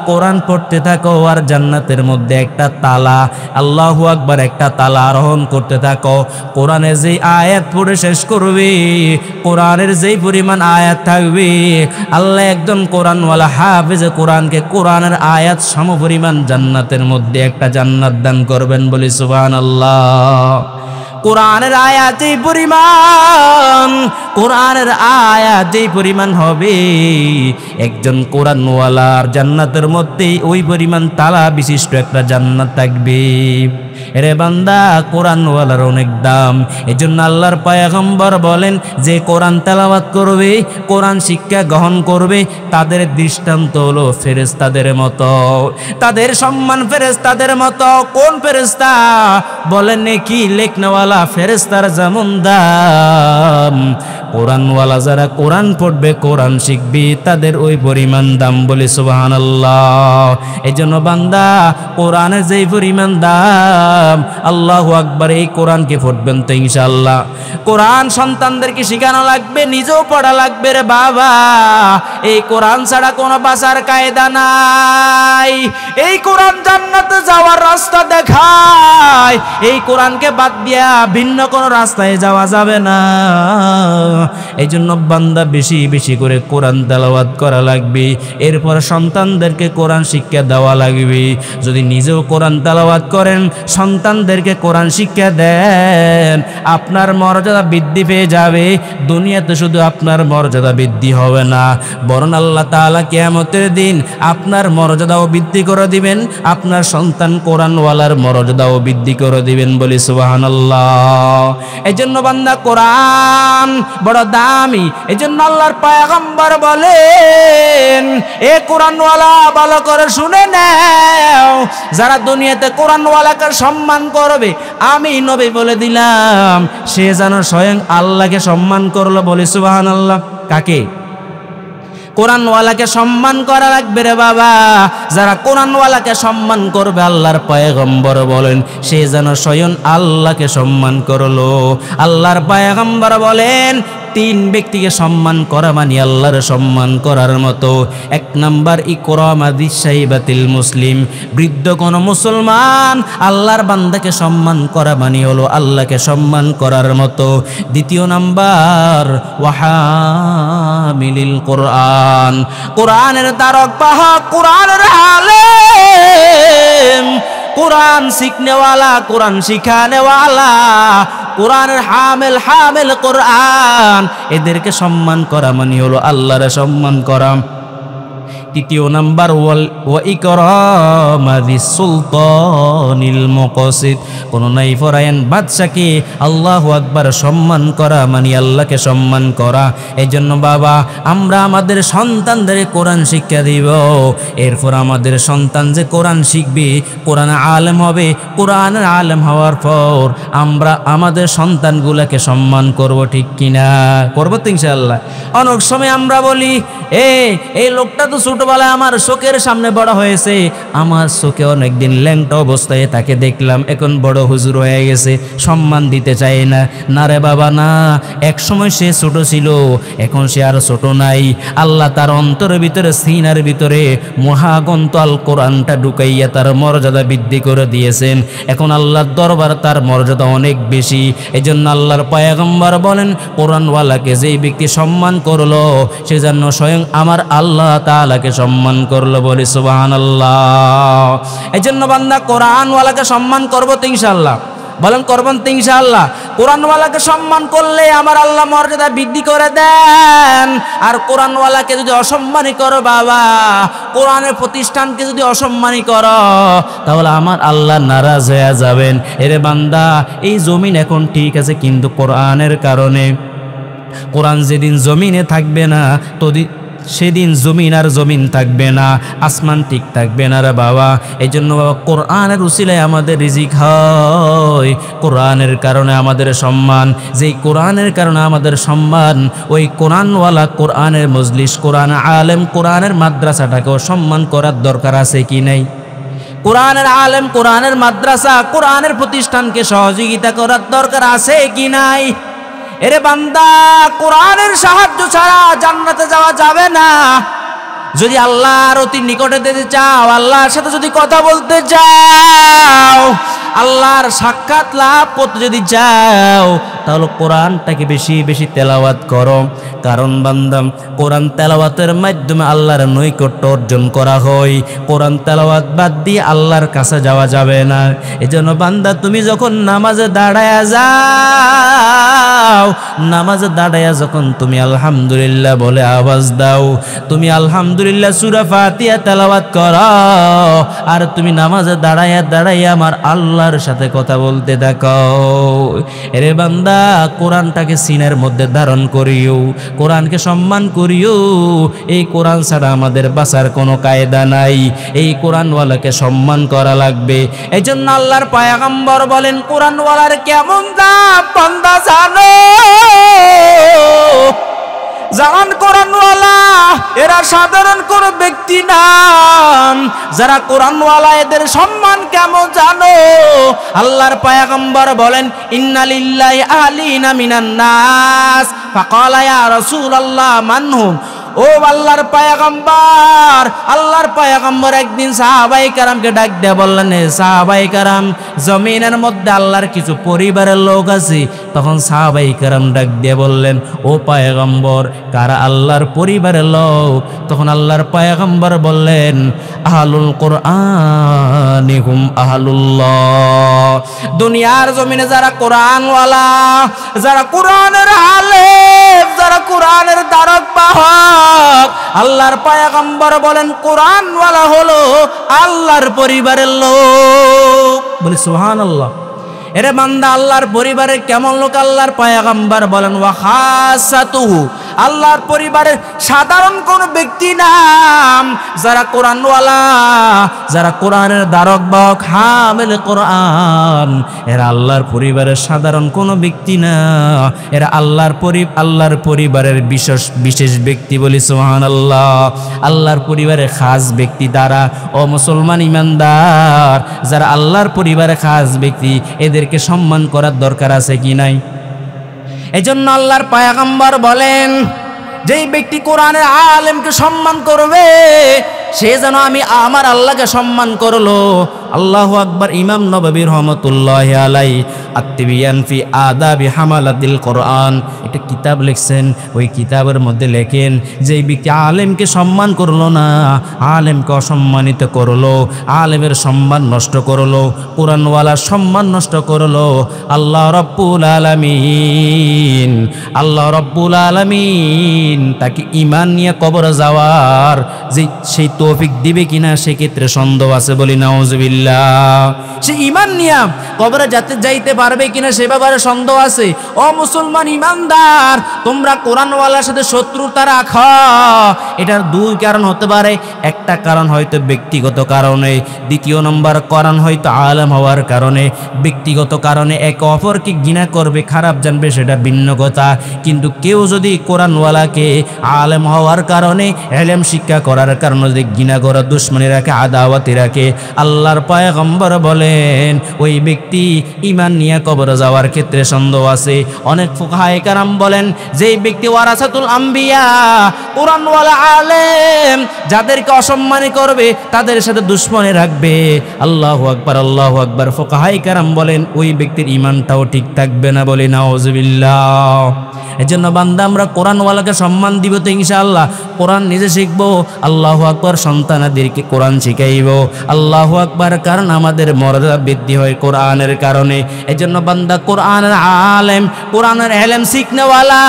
কোরআন পড়তে থাকো আর জান্নাতের মধ্যে একটা তালা, আল্লাহু আকবার, একটা তালা আরোহণ করতে থাকো। কোরআনে যেই আয়াত পড়ে শেষ করবে, কোরআনের যেই পরিমাণ আয়াত থাকবে, আল্লাহ একজন কোরআনওয়ালা হাফেজে কোরআনকে কোরআনের আয়াত সমপরিমাণ জান্নাতের মধ্যে একটা জান্নাত দান করবেন, বলি সুবহানাল্লাহ। কোরআনের আয়াত যেই পরিমাণ, কোরআনের আয়াত যেই পরিমাণ হবে, একজন কোরআনওয়ালার জান্নাতের মধ্যে ওই পরিমাণ তালা বিশিষ্ট একটা জান্নাত থাকবে। এরে বান্দা, কোরআনওয়ালার অনেক দাম। এজন্য আল্লাহর পয়গম্বর বলেন, যে কোরআন তেলাওয়াত করবে, কোরআন শিক্ষা গ্রহণ করবে, তাদের দৃষ্টান্ত হলো ফেরেশতাদের মতো, তাদের সম্মান ফেরেশতাদের মতো। কোন ফেরেশতা? বলেন কি লেখনাওয়ালা ফেরেশতার যেমন দাম, কোরআনওয়ালা যারা কোরআন পড়বে, কোরআন শিখবে, তাদের ওই পরিমাণ দাম, বলে সুবহানাল্লাহ। এজন্য বান্দা, কোরআনের যেই পরিমাণ দাম, আল্লাহু আকবার, এই কোরআনকে পড়বেন তো ইনশাআল্লাহ। কোরআন সন্তানদেরকে শেখানো লাগবে, নিজেও পড়া লাগবে রে বাবা। এই কোরআন ছাড়া কোনো বাঁচার কায়দা নাই। এই কোরআন জান্নাতে যাওয়ার রাস্তা দেখায়। এই কোরআনকে বাদ দিয়া ভিন্ন কোনো রাস্তায় যাওয়া যাবে না। এই জন্য বান্দা বেশি বেশি করে কোরআন তেলাওয়াত করা লাগবে, এরপর সন্তানদেরকে কোরআন শিক্ষা দেওয়া লাগবে। যদি নিজেও কোরআন তেলাওয়াত করেন, সন্তানদেরকে কোরআন শিক্ষা দেন, আপনার মর্যাদা বৃদ্ধি পেয়ে যাবে। দুনিয়াতে শুধু আপনার মর্যাদা বৃদ্ধি হবে না, বরং আল্লাহ তাআলা কিয়ামতের দিন আপনার মর্যাদাও বৃদ্ধি করে দিবেন, আপনার সন্তান কোরআনওয়ালার মর্যাদাও বৃদ্ধি করে দিবেন, বলি সুবহানাল্লাহ। এই জন্য বান্দা, কোরআন বড় দামি। এই জন্য আল্লাহর পয়গম্বর বলেন, এ কোরআনওয়ালা ভালো করে শুনে নাও, যারা দুনিয়াতে কোরআনওয়ালাকে সম্মান করবে, আমি নবী বলে দিলাম, সে যেন স্বয়ং আল্লাহকে সম্মান করলো, বলি সুবহানাল্লাহ। কাকে? কোরআনওয়ালাকে সম্মান করা লাগবে রে বাবা। যারা কোরআনওয়ালাকে সম্মান করবে, আল্লাহর পয়গম্বর বলেন, সে যেন স্বয়ং আল্লাহকে সম্মান করলো। আল্লাহর পয়গম্বর বলেন, তিন ব্যক্তিকে সম্মান করা মানে আল্লাহর সম্মান করার মতো। এক নাম্বার, ইকরামাদি শাইবাতিল মুসলিম, বৃদ্ধ কোন মুসলমান আল্লাহর বান্দাকে সম্মান করা মানে হলো আল্লাহকে সম্মান করার মতো। দ্বিতীয় নাম্বার, ওয়াহামিলিল কোরআন, কোরআনের তারক বাহক, কোরআনের আলেম, কোরআন শিখনেওয়ালা, কোরআন শিখানেওয়ালা, কোরআনের হামেল কোরআন, এদেরকে সম্মান করা মানে হলো আল্লাহর সম্মান করা। তৃতীয় নাম্বার, ওয়া ইকরামাদিস সুলতানিল মুকসিদ, কোন নাইফরায়ান বাদশাকে আল্লাহু আকবার সম্মান করা মানে আল্লাহকে সম্মান করা। এজন্য বাবা, আমরা আমাদের সন্তানদের কোরআন শিক্ষা দিব, এরপর আমাদের সন্তান যে কোরআন শিখবে, কোরআন আলেম হবে, কোরআনের আলেম হওয়ার পর আমরা আমাদের সন্তানগুলোকে সম্মান করব, ঠিক কিনা? করবো তো ইনশাআল্লাহ। অনেক সময় আমরা বলি, এই লোকটা তো ছোটবেলায় আমার চোখের সামনে বড় হয়েছে, আমার চোখে অনেকদিন ল্যাংটা অবস্থায় তাকে দেখলাম, এখন বড় হুজুর হয়ে গেছে, সম্মান দিতে চাই না। না রে বাবা, না, এক সময় সে ছোট ছিল, এখন সে আর ছোট নাই। আল্লাহ তার অন্তরের ভিতরে, সিনার ভিতরে মহাগ্রন্থ আল কোরআনটা ঢুকাইয়া তার মর্যাদা বৃদ্ধি করে দিয়েছেন। এখন আল্লাহর দরবার তার মর্যাদা অনেক বেশি। এই জন্য আল্লাহর পয়গম্বর বলেন, কোরআনওয়ালাকে যেই ব্যক্তি সম্মান করলো, সে যেন স্বয়ং আমার আল্লাহ তাআলাকে সম্মান করলো, বলি সুবহানাল্লাহ। এই জন্য বান্দা, কোরআনওয়ালাকে সম্মান করবো তো ইনশাআল্লাহ। বলেন, করবেন তো ইনশাআল্লাহ। কোরআনওয়ালাকে সম্মান করলে আমার আল্লাহ মর্যাদা বৃদ্ধি করে দেন। আর কোরআনওয়ালাকে যদি অসম্মানী করো বাবা, কোরআনের প্রতিষ্ঠানকে যদি অসম্মানী করো, তাহলে আমার আল্লাহ নারাজ হয়ে যাবেন। এরে বান্দা, এই জমিন এখন ঠিক আছে, কিন্তু কোরআনের কারণে, কোরআন যেদিন জমিনে থাকবে না, সেদিন জমিন আর জমিন থাকবে না, আসমান ঠিক থাকবে না রে বাবা। এই জন্য বাবা, কোরআনের উসিলায় আমাদের রিজিক হয়, কোরআনের কারণে আমাদের সম্মান। যেই কোরআনের কারণে আমাদের সম্মান, ওই কোরআনওয়ালা, কোরআনের মজলিস, কোরআন আলেম, কোরআনের মাদ্রাসাটাকেও সম্মান করার দরকার আছে কি নাই? কোরআনের আলেম, কোরআনের মাদ্রাসা, কোরআনের প্রতিষ্ঠানকে সহযোগিতা করার দরকার আছে কি নাই? এরে বান্দা, কোরআনের সাহায্য ছাড়া জান্নাতে যাওয়া যাবে না। যদি আল্লাহর অতি নিকটে যেতে চাও, আল্লাহর সাথে যদি কথা বলতে চাও, আল্লাহর সাক্ষাৎ লাভ করতে যদি চাও, তাহলে কোরআনটাকে বেশি বেশি তেলাওয়াত করো। কারণ বান্দা, কোরআন তেলাওয়াতের মাধ্যমে আল্লাহর নৈকট্য অর্জন করা হয়। কোরআন তেলাওয়াত বাদ দিয়ে আল্লাহর কাছে যাওয়া যাবে না। এজন্য বান্দা, তুমি যখন নামাজে দাঁড়ায়া যাও, নামাজে দাঁড়ায়া যখন তুমি আলহামদুলিল্লাহ বলে আওয়াজ দাও, তুমি আলহামদুলিল্লাহ সূরা ফাতিহা তেলাওয়াত করো, আর তুমি নামাজে দাঁড়ায়া দাঁড়াইয়া আমার আল্লাহর সাথে কথা বলতে থাকো। এরে বান্দা, কোরআনটাকে সিনার মধ্যে ধারণ করিও, কোরআনকে সম্মান করিও। এই কোরআন ছাড়া আমাদের বাঁচার কোনো কায়দা নাই। এই কোরআনওয়ালাকে সম্মান করা লাগবে। এই জন্য আল্লাহর পয়গম্বর বলেন, কোরআনওয়ালার কেমন দাম বান্দা জানো? জানান, কোরআনওয়ালা এরা সাধারণ কোন ব্যক্তি না। যারা কোরআনওয়ালা এদের সম্মান কেমন জানো? আল্লাহর পয়গম্বর বলেন, ইন্না লিল্লাহি আলিনা মিনান নাস ফাকালা ইয়া রাসূলুল্লাহ মানহুম। ও আল্লাহর পয়গম্বর, আল্লাহর পয়গম্বর একদিন সাহাবায়ে কেরামকে ডাক দিয়ে বললেন, হে সাহাবায়ে কেরাম, জমিনের মধ্যে আল্লাহর কিছু পরিবারের লোক আছে। তখন সাহাবায়ে কেরাম ডাক দিয়ে বললেন, ও পয়গম্বর, কারা আল্লাহর পরিবারের লোক? তখন আল্লাহর পয়গম্বর বললেন, আহলুল কোরআনি হুম আহলুল্লাহ। দুনিয়ার জমিনে যারা কোরআনওয়ালা, যারা কোরআনের আলেম, যারা কোরআনের ধারক বাহক, আল্লাহর পয়গম্বর বলেন কোরআনওয়ালা হলো আল্লাহর পরিবারের লোক। বলি সুবহানাল্লাহ। এরে বান্দা, আল্লাহর পরিবারের কেমন লোক? আল্লাহর পয়গম্বর বলেন, ওয়া খাসাতুহু, আল্লাহর পরিবারের সাধারণ কোন ব্যক্তি নাম, যারা কোরআনওয়ালা, যারা কোরআনের ধারক বাহক, হামিল কোরআন, এরা আল্লাহর পরিবারের সাধারণ কোন ব্যক্তি না। এরা আল্লাহর পরিবারের বিশেষ ব্যক্তি। বলি সুবহানাল্লাহ। আল্লাহর পরিবারের খাস ব্যক্তি তারা। ও মুসলমান ইমানদার, যারা আল্লাহর পরিবারের খাস ব্যক্তি, এদেরকে সম্মান করার দরকার আছে কি নাই? এজন্য আল্লাহর পয়গম্বর বলেন, যেই ব্যক্তি কোরআনের আলেমকে সম্মান করবে, সে যেন আমি আমার আল্লাহকে সম্মান করলো। আল্লাহু আকবার। ইমাম নববী রহমাতুল্লাহি আলাইহি আত-তিবিয়ান ফি আদাবি হামালাতিল কোরআন একটা কিতাব লিখছেন। ওই কিতাবের মধ্যে লেখেন, যে ব্যক্তি আলেমকে সম্মান করলো না, আলেমকে অসম্মানিত করলো, আলেমের সম্মান নষ্ট করলো, কোরআনওয়ালার সম্মান নষ্ট করলো, আল্লাহ রাব্বুল আলামিন তাকে ঈমান নিয়ে কবরে যাওয়ার যে সেই তৌফিক দিবে কিনা সেক্ষেত্রে সন্দেহ আছে। বলি নাউজুবিল্লাহ। সে ঈমান নিয়ে কবরে যাইতে পারবে কিনা সে ব্যাপারে সন্দেহ আছে। ও মুসলমান ইমানদার, তোমরা কোরআনওয়ালার সাথে শত্রুতা রাখো। এটার দুই কারণ হতে পারে। একটা কারণ হয়তো ব্যক্তিগত কারণে, দ্বিতীয় নম্বর কারণ হয়তো আলেম হওয়ার কারণে। ব্যক্তিগত কারণে একে অপরকে ঘৃণা করবে, খারাপ জানবে, সেটা ভিন্ন কথা। কিন্তু কেউ যদি কোরআনওয়ালাকে আলেম হওয়ার কারণে, ইলম শিক্ষা করার কারণে যদি ঘৃণা করে, দুশমনি রাখে, আদাওয়াতি রাখে, আল্লাহর পয়গম্বর বলেন ওই ব্যক্তি ঈমান নিয়ে কবরে যাওয়ার ক্ষেত্রে সন্দেহ আছে। অনেক ফুকাহায়ে কেরাম বলেন, যেই ব্যক্তি ওয়ারাসাতুল আম্বিয়া, কোরআনওয়ালা আলেম, যাদেরকে অসম্মানী করবে, তাদের সাথে দুশমনি রাখবে, আল্লাহু আকবার, আল্লাহু আকবার, ফুকাহায়ে কেরাম বলেন ওই ব্যক্তির ঈমানটাও ঠিক থাকবে না। বলি নাউজুবিল্লাহ। এজন্য বান্দা, আমরা কোরআনওয়ালাকে সম্মান দিব তো ইনশাআল্লাহ। কোরআন নিজে শিখবো, আল্লাহু আকবার, সন্তানাদেরকে কোরআন শিখাইব, আল্লাহু আকবার। কারণ আমাদের মর্যাদা বৃদ্ধি হয় কোরআনের কারণে। এজন্য বান্দা, কোরআনের আলেম, কোরআনের ইলম শিখনেওয়ালা,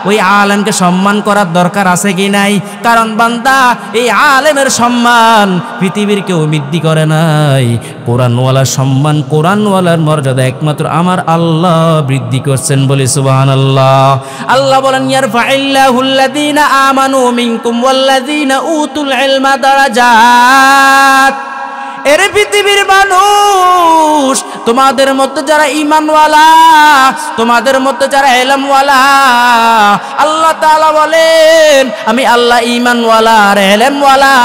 ওই আলেমকে সম্মান করার দরকার আছে কি নাই? কারণ বান্দা, এই আলেমের সম্মান পৃথিবীর কেউ বৃদ্ধি করে নাই। কোরআনওয়ালার সম্মান, কোরআনওয়ালার মর্যাদা একমাত্র আমার আল্লাহ বৃদ্ধি করছেন। বলি সুবহানাল্লাহ। আল্লাহ বলেন, ইয়ারফাইল্লাহুল্লাযীনা আমানু মিনকুম ওয়াল্লাযীনা উতুল ইলমা দারাজাত। এর পৃথিবীর মানুষ, তোমাদের মধ্যে যারা ঈমানওয়ালা, তোমাদের মধ্যে যারা ইলমওয়ালা, আল্লাহ তাআলা বলেন আমি আল্লাহ ঈমানওয়ালা আর ইলমওয়ালা,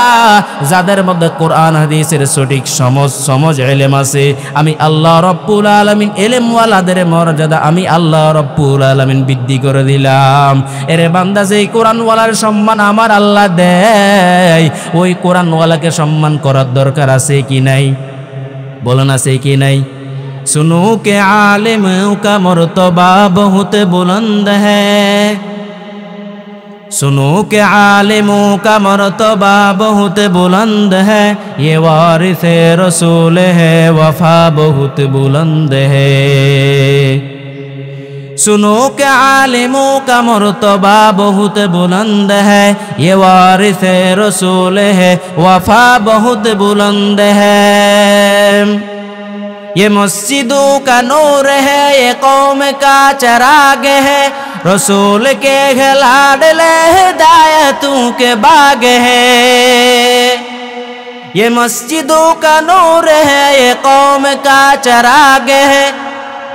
যাদের মধ্যে কোরআন হাদিসের সঠিক সমঝ ইলম আছে, আমি আল্লাহ রব্বুল আলামিন ইলমওয়ালাদের মর্যাদা আমি আল্লাহ রব্বুল আলামিন বৃদ্ধি করে দিলাম। এরে বান্দা, যেই কোরআনওয়ালার সম্মান আমার আল্লাহ দেয়, ওই কোরআনওয়ালাকে সম্মান করার দরকার আছে কি নাই? বলেন আছে কি নাই? सुनो के आलिम का मर्तबा बहुत बुलंद है, सुनो के आलिमों का मर्तबा बहुत बुलंद है, ये वारिस रसूल है वफा बहुत बुलंद है। सुनो के आलिमों का मर्तबा बहुत बुलंद है, ये वारिस रसूल है वफा बहुत बुलंद है। ये मस्जिदों का नूर है, ये कौम का चराग है, रसूल के लाडले हिदायतों के बाग है। ये मस्जिदों का नूर है, ये कौम का चराग है,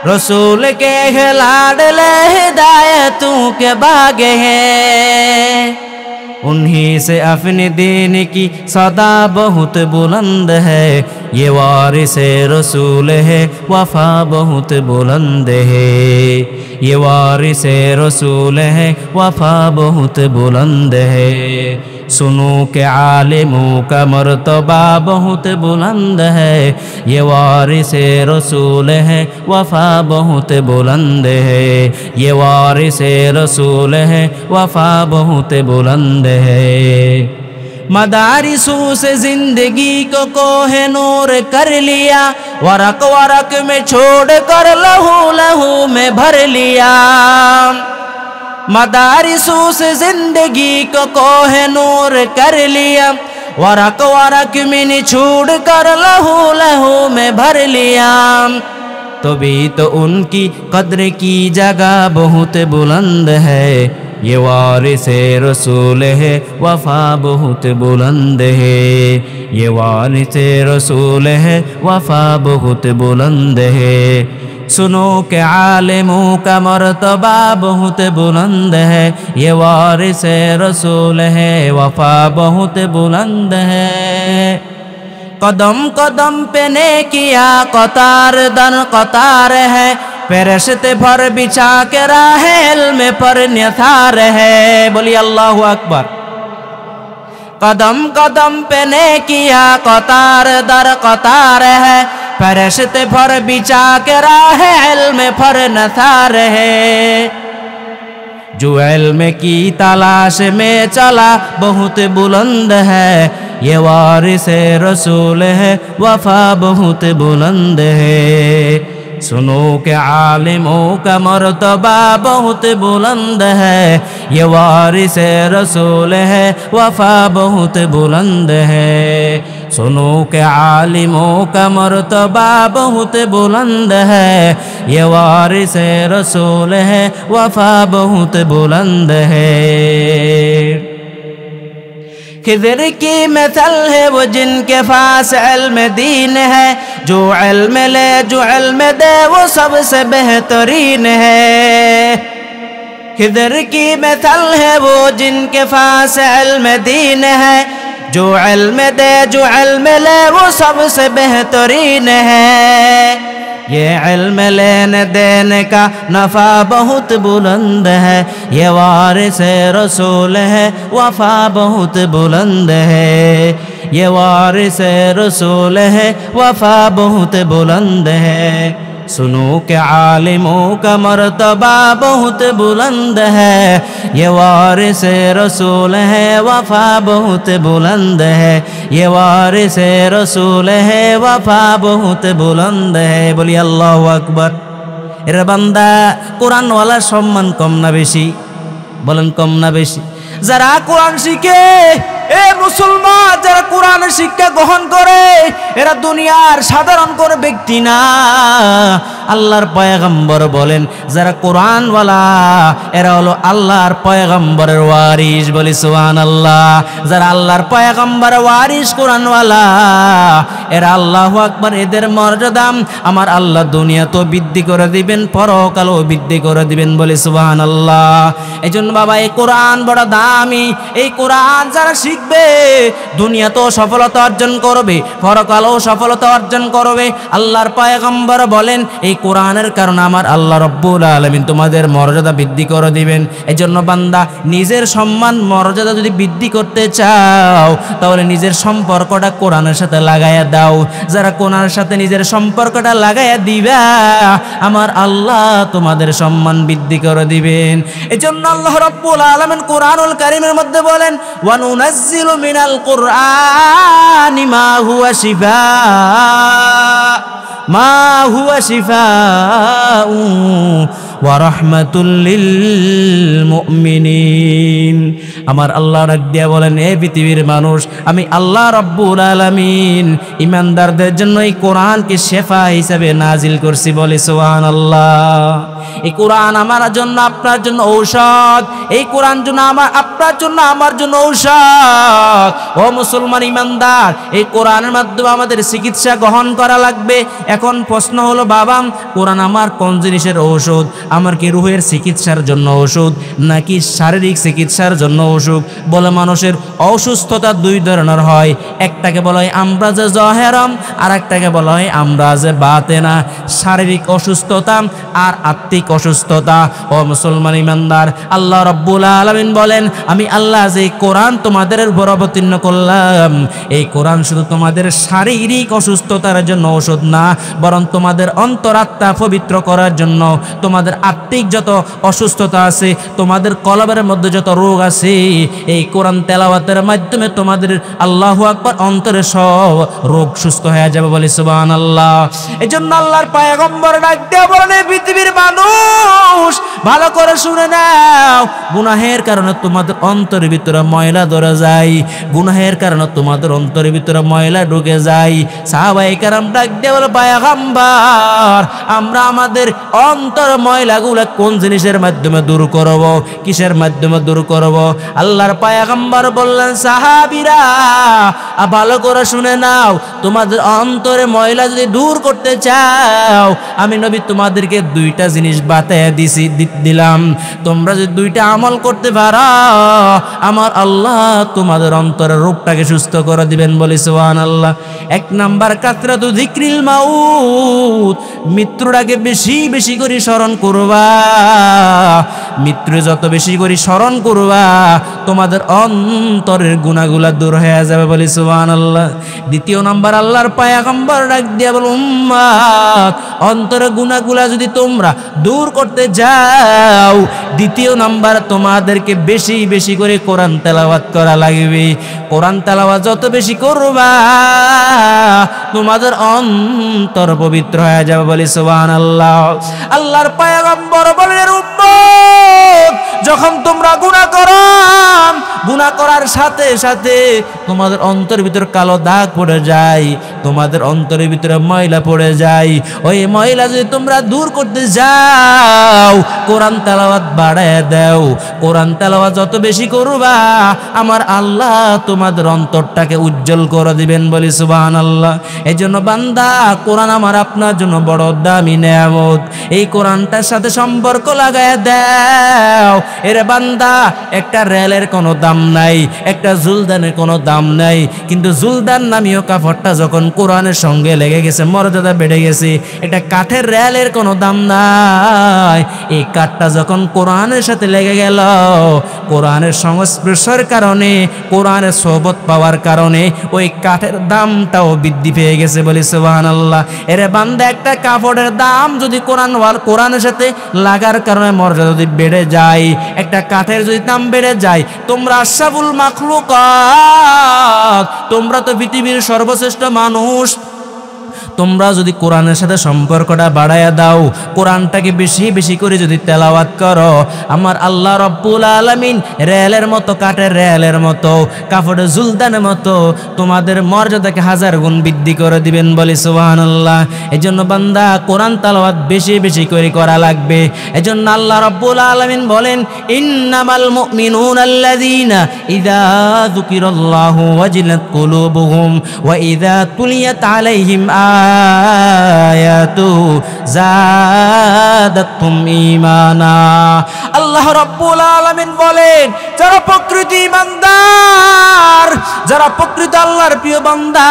रसूल के लाडले हिदायतों के बाग है। उन्हीं से अपने दीन की सदा बहुत बुलंद है, ये वारिस रसूल है वफा बहुत बुलंद है, ये वारिस रसूल है वफा बहुत बुलंद है। सुनो के आलिमों का मर्तबा बहुत बुलंद है, ये वारिस रसूल है वफा बहुत बुलंद है, ये वारिस रसूल है वफा बहुत बुलंद है। मदारिसों से जिंदगी को कोहे नूर कर लिया, वरक वरक में छोड़ कर लहू लहू में भर लिया। मदारिसों से जिंदगी को कोहे नूर कर लिया, वरक वरक में छोड़ कर लहू लहू में भर लिया। तभी तो उनकी कद्र की जगह बहुत बुलंद है, ये वारिस रसूल है वफा बहुत बुलंद है, ये वारिस रसूल है वफा बहुत बुलंद है। सुनो के आलिमों का मर्तबा बहुत बुलंद है, ये वारिस रसूल है वफा बहुत बुलंद है। कदम कदम पे नेकिया कतार दर कतार है, फरिश्ते पर बिछा के राह इल्म पर निसार है। बोलिए अल्लाहु अकबर। कदम कदम पे नेकिया कतार दर कतार है, फरिश्ते पर बिछा के राह इल्म पर निसार है। जो इल्म की तलाश में चला बहुत बुलंद है, ये वारिस रसूल है वफा बहुत बुलंद है। सुनो के आलिमों का मर्तबा बहुत बुलंद है, ये वारिस रसूल है वफा बहुत बुलंद है। सुनो के आलिमों का मर्तबा बहुत बुलंद है, ये वारिस रसूल है वफा बहुत बुलंद है। खिज़र की मिसाल है वो जिनके पास इल्म दीन है, जो इल्म ले जो इल्म दे वो सबसे बेहतरीन है। खिज़र की मिसाल है वो जिनके पास इल्म दीन है, जो इल्म दे जो इल्म ले वो सबसे बेहतरीन है। ये इल्म लेने देने का नफ़ा बहुत बुलंद है, ये वारिस रसूल है वफ़ा बहुत बुलंद है, ये वारिस रसूल है वफ़ा बहुत बुलंद है। सुनो के आलिमों का मर्तबा बहुत बुलंद है, ये वारिस रसूल है वफ़ा बहुत बुलंद है, ये वारिस रसूल है वफ़ा बहुत बुलंद है। बोलिए अल्लाहु अकबर। এর বান্দা কোরআনওয়ালা সম্মান কম না বেশি? বলেন কম না বেশি? যারা কোরআন শিখে, এ মুসলমান যারা কোরআন শিক্ষা গ্রহণ করে, এরা দুনিয়ার সাধারণ কোন ব্যক্তি না। আল্লাহর পয়গম্বর বলেন যারা কোরআনওয়ালা এরা হলো আল্লাহর পয়গম্বরের ওয়ারিস। বলি সুবহানাল্লাহ। যারা আল্লাহর পয়গম্বরের ওয়ারিস কোরআনওয়ালা এরা আল্লাহু আকবার, এদের মর্যাদা আমার আল্লাহ দুনিয়া তো বৃদ্ধি করে দিবেন, পরকালও বৃদ্ধি করে দিবেন, বলি সুবহানাল্লাহ। এজন্য বাবা এই কোরআন বড় দামি। এই কোরআন যারা শিখবে দুনিয়াতেও সফলতা অর্জন করবে, পরকালও সফলতা অর্জন করবে। আল্লাহর পয়গম্বর বলেন এই কোরআনের কারণে আমার আল্লাহ রব্বুল আলামিন তোমাদের মর্যাদা বৃদ্ধি করে দিবেন। এজন্য বান্দা নিজের সম্মান মর্যাদা যদি বৃদ্ধি করতে চাও তাহলে নিজের সম্পর্কটা কোরআনের সাথে লাগাইয়া দাও। যারা কোরআনের সাথে নিজের সম্পর্কটা লাগাইয়া দিবা আমার আল্লাহ তোমাদের সম্মান বৃদ্ধি করে দিবেন। এজন্য আল্লাহ রাব্বুল আলামিন কোরআনুল কারীমের মধ্যে বলেন ওয়া নুনাজ্জিলু মিনাল কুরআনি মা হুয়া শিফাউ ওয়া রাহমাতুল লিল মুমিনিন। আমার আল্লাহ ডাক দিয়া বলেন এ পৃথিবীর মানুষ, আমি আল্লাহ রাব্বুল আলামিন ঈমানদারদের জন্য এই কোরআনকে শেফা হিসেবে নাজিল করছি, বলে সুবহানাল্লাহ। এই কোরআন আমার জন্য আপনার জন্য ঔষধ, এই কোরআন জন্য আপনার জন্য আমার জন্য ঔষধ। ও মুসলমান ঈমানদার, এই কোরআনের মাধ্যমে আমাদের চিকিৎসা গ্রহণ করা লাগবে। এখন প্রশ্ন হলো বাবা, কোরআন আমার কোন জিনিসের ঔষধ? আমার কি রুহের চিকিৎসার জন্য ওষুধ নাকি শারীরিক চিকিৎসার জন্য ওষুধ? বলে মানুষের অসুস্থতা দুই ধরনের হয়, একটাকে বলা হয় আমরাজে জহেরম, আর একটাকে বলা হয় আমরাজে বাতেনা। শারীরিক অসুস্থতা আর আত্মিক অসুস্থতা। ও মুসলমান ঈমানদার, আল্লাহ রাব্বুল আলামিন বলেন আমি আল্লাহ যে কোরআন তোমাদের উপর অবতীর্ণ করলাম, এই কোরআন শুধু তোমাদের শারীরিক অসুস্থতার জন্য ওষুধ না, বরং তোমাদের অন্তরাত্মা পবিত্র করার জন্য, তোমাদের আত্মিক যত অসুস্থতা আছে, তোমাদের কলবের মধ্যে যত রোগ আছে, এই কোরআন তেলাওয়াতের মাধ্যমে তোমাদের আল্লাহু আকবার অন্তরে সব রোগ সুস্থ হয়ে যাবে, বলে সুবহানাল্লাহ। এজন্য আল্লাহর পয়গম্বর ডাক দিয়ে বলেন পৃথিবীর মানুষ ভালো করে শুনে নাও, গুনাহের কারণে তোমাদের অন্তরের ভিতরে ময়লা ধরে যায়, গুনাহের কারণে তোমাদের অন্তরের ভিতরে ময়লা ঢুকে যায়। সাহাবায়ে কেরাম ডাক দিয়ে বলে পয়গম্বর আমরা আমাদের অন্তর ময়লাগুলো কোন জিনিসের মাধ্যমে দূর করব, কিসের মাধ্যমে দূর করব? আল্লাহর পয়গম্বর বললেন সাহাবীরা ভালো করে শুনে নাও, তোমাদের অন্তরে ময়লা যদি দূর করতে চাও আমি নবী তোমাদেরকে দুইটা জিনিস বাতায়া দিলাম, তোমরা যদি দুইটা আমল করতে পারো আমার আল্লাহ তোমাদের অন্তরের রোগটাকে সুস্থ করে দিবেন, বলে সুবহানাল্লাহ। এক নাম্বার কাসরাতু যিকরিল মাউত, মৃত্যুটাকে বেশি বেশি করে স্মরণ করবা। মৃত্যু যত বেশি করে স্মরণ করবা তোমাদের অন্তরের গুনাহগুলা দূর হয়ে যাবে, বলে সুবহানাল্লাহ। দ্বিতীয় নাম্বার আল্লাহর পয়গম্বর ডাক দিয়া বল উম্মত অন্তরের গুনাহগুলা যদি তোমরা দূর করতে যাও, দ্বিতীয় নাম্বার তোমাদেরকে বেশি বেশি করে কোরআন তেলাওয়াত করা লাগবে। কোরআন তেলাওয়াত যত বেশি করবা তোমাদের অন্তর পবিত্র হয়ে যাবে, বলে সুবহানাল্লাহ। আল্লাহর পয়গম্বর বলেন উম্মত যখন তোমরা গুনাহ করো, গুনাহ করার সাথে সাথে তোমাদের অন্তরের ভিতরে কালো দাগ পড়ে যায়, তোমাদের অন্তরের ভিতরে ময়লা পড়ে যায়, ওই ময়লা যদি তোমরা দূর করতে যাও কোরআন তেলাওয়াত বাড়ায় দাও। কোরআন তেলাওয়াত যত বেশি করবা আমার আল্লাহ তোমাদের অন্তরটাকে উজ্জ্বল করে দিবেন, বলি সুবহানাল্লাহ। এই জন্য বান্দা কোরআন আমার আপনার জন্য বড় দামি নেয়ামত, এই কোরআনটার সাথে সম্পর্ক লাগায় দাও। এর বান্দা একটা রেলের কোনো দাম নাই, একটা জুলদানের কোনো দাম নাই, কিন্তু জুলদান নামীয় কাপড়টা যখন কোরআনের সঙ্গে লেগে গেছে মর্যাদা বেড়ে গেছে। একটা কাঠের রেলের কোনো দাম নাই, এই কাঠটা যখন কোরআনের সাথে লেগে গেল, কোরআনের সংস্পর্শের কারণে, কোরআনের সোহবত পাওয়ার কারণে ওই কাঠের দামটাও বৃদ্ধি পেয়ে গেছে, বলি সুবহানাল্লাহ। এর বান্দা একটা কাপড়ের দাম যদি কোরআনের সাথে লাগার কারণে মর্যাদা যদি বেড়ে যায়, একটা কাঠের যদি দাম বেড়ে যায়, তোমরা আশরাফুল মাখলুকাত, তোমরা তো পৃথিবীর সর্বশ্রেষ্ঠ মানুষ, তোমরা যদি কোরআনের সাথে সম্পর্কটা বাড়ায়া দাও, কোরআনটাকে বেশি বেশি করে যদি তেলাওয়াত করো, আমার আল্লাহ রব্বুল আলামিন রেলের মতো, কাঠের রেলের মতো, কাপড়ের জুলদানের মতো তোমাদের মর্যাদাকে 1000 গুণ বৃদ্ধি করে দিবেন। বলি সুবহানাল্লাহ। এজন্য বান্দা কোরআন তেলাওয়াত বেশি বেশি করে করা লাগবে। এজন্য আল্লাহ রব্বুল আলামিন বলেন, ইন্নামাল মুমিনুনা আল্লাযীনা ইযা যুকিরাল্লাহু ওয়াজিলাত কুলুবুহুম ওয়া ইযা তুলিয়াত আলাইহিম আয়াতু যাদাতহুম ঈমানা। আল্লাহ রব্বুল আলামিন বলেন, যারা প্রকৃত ঈমানদার, যারা প্রকৃত আল্লাহর প্রিয় বান্দা,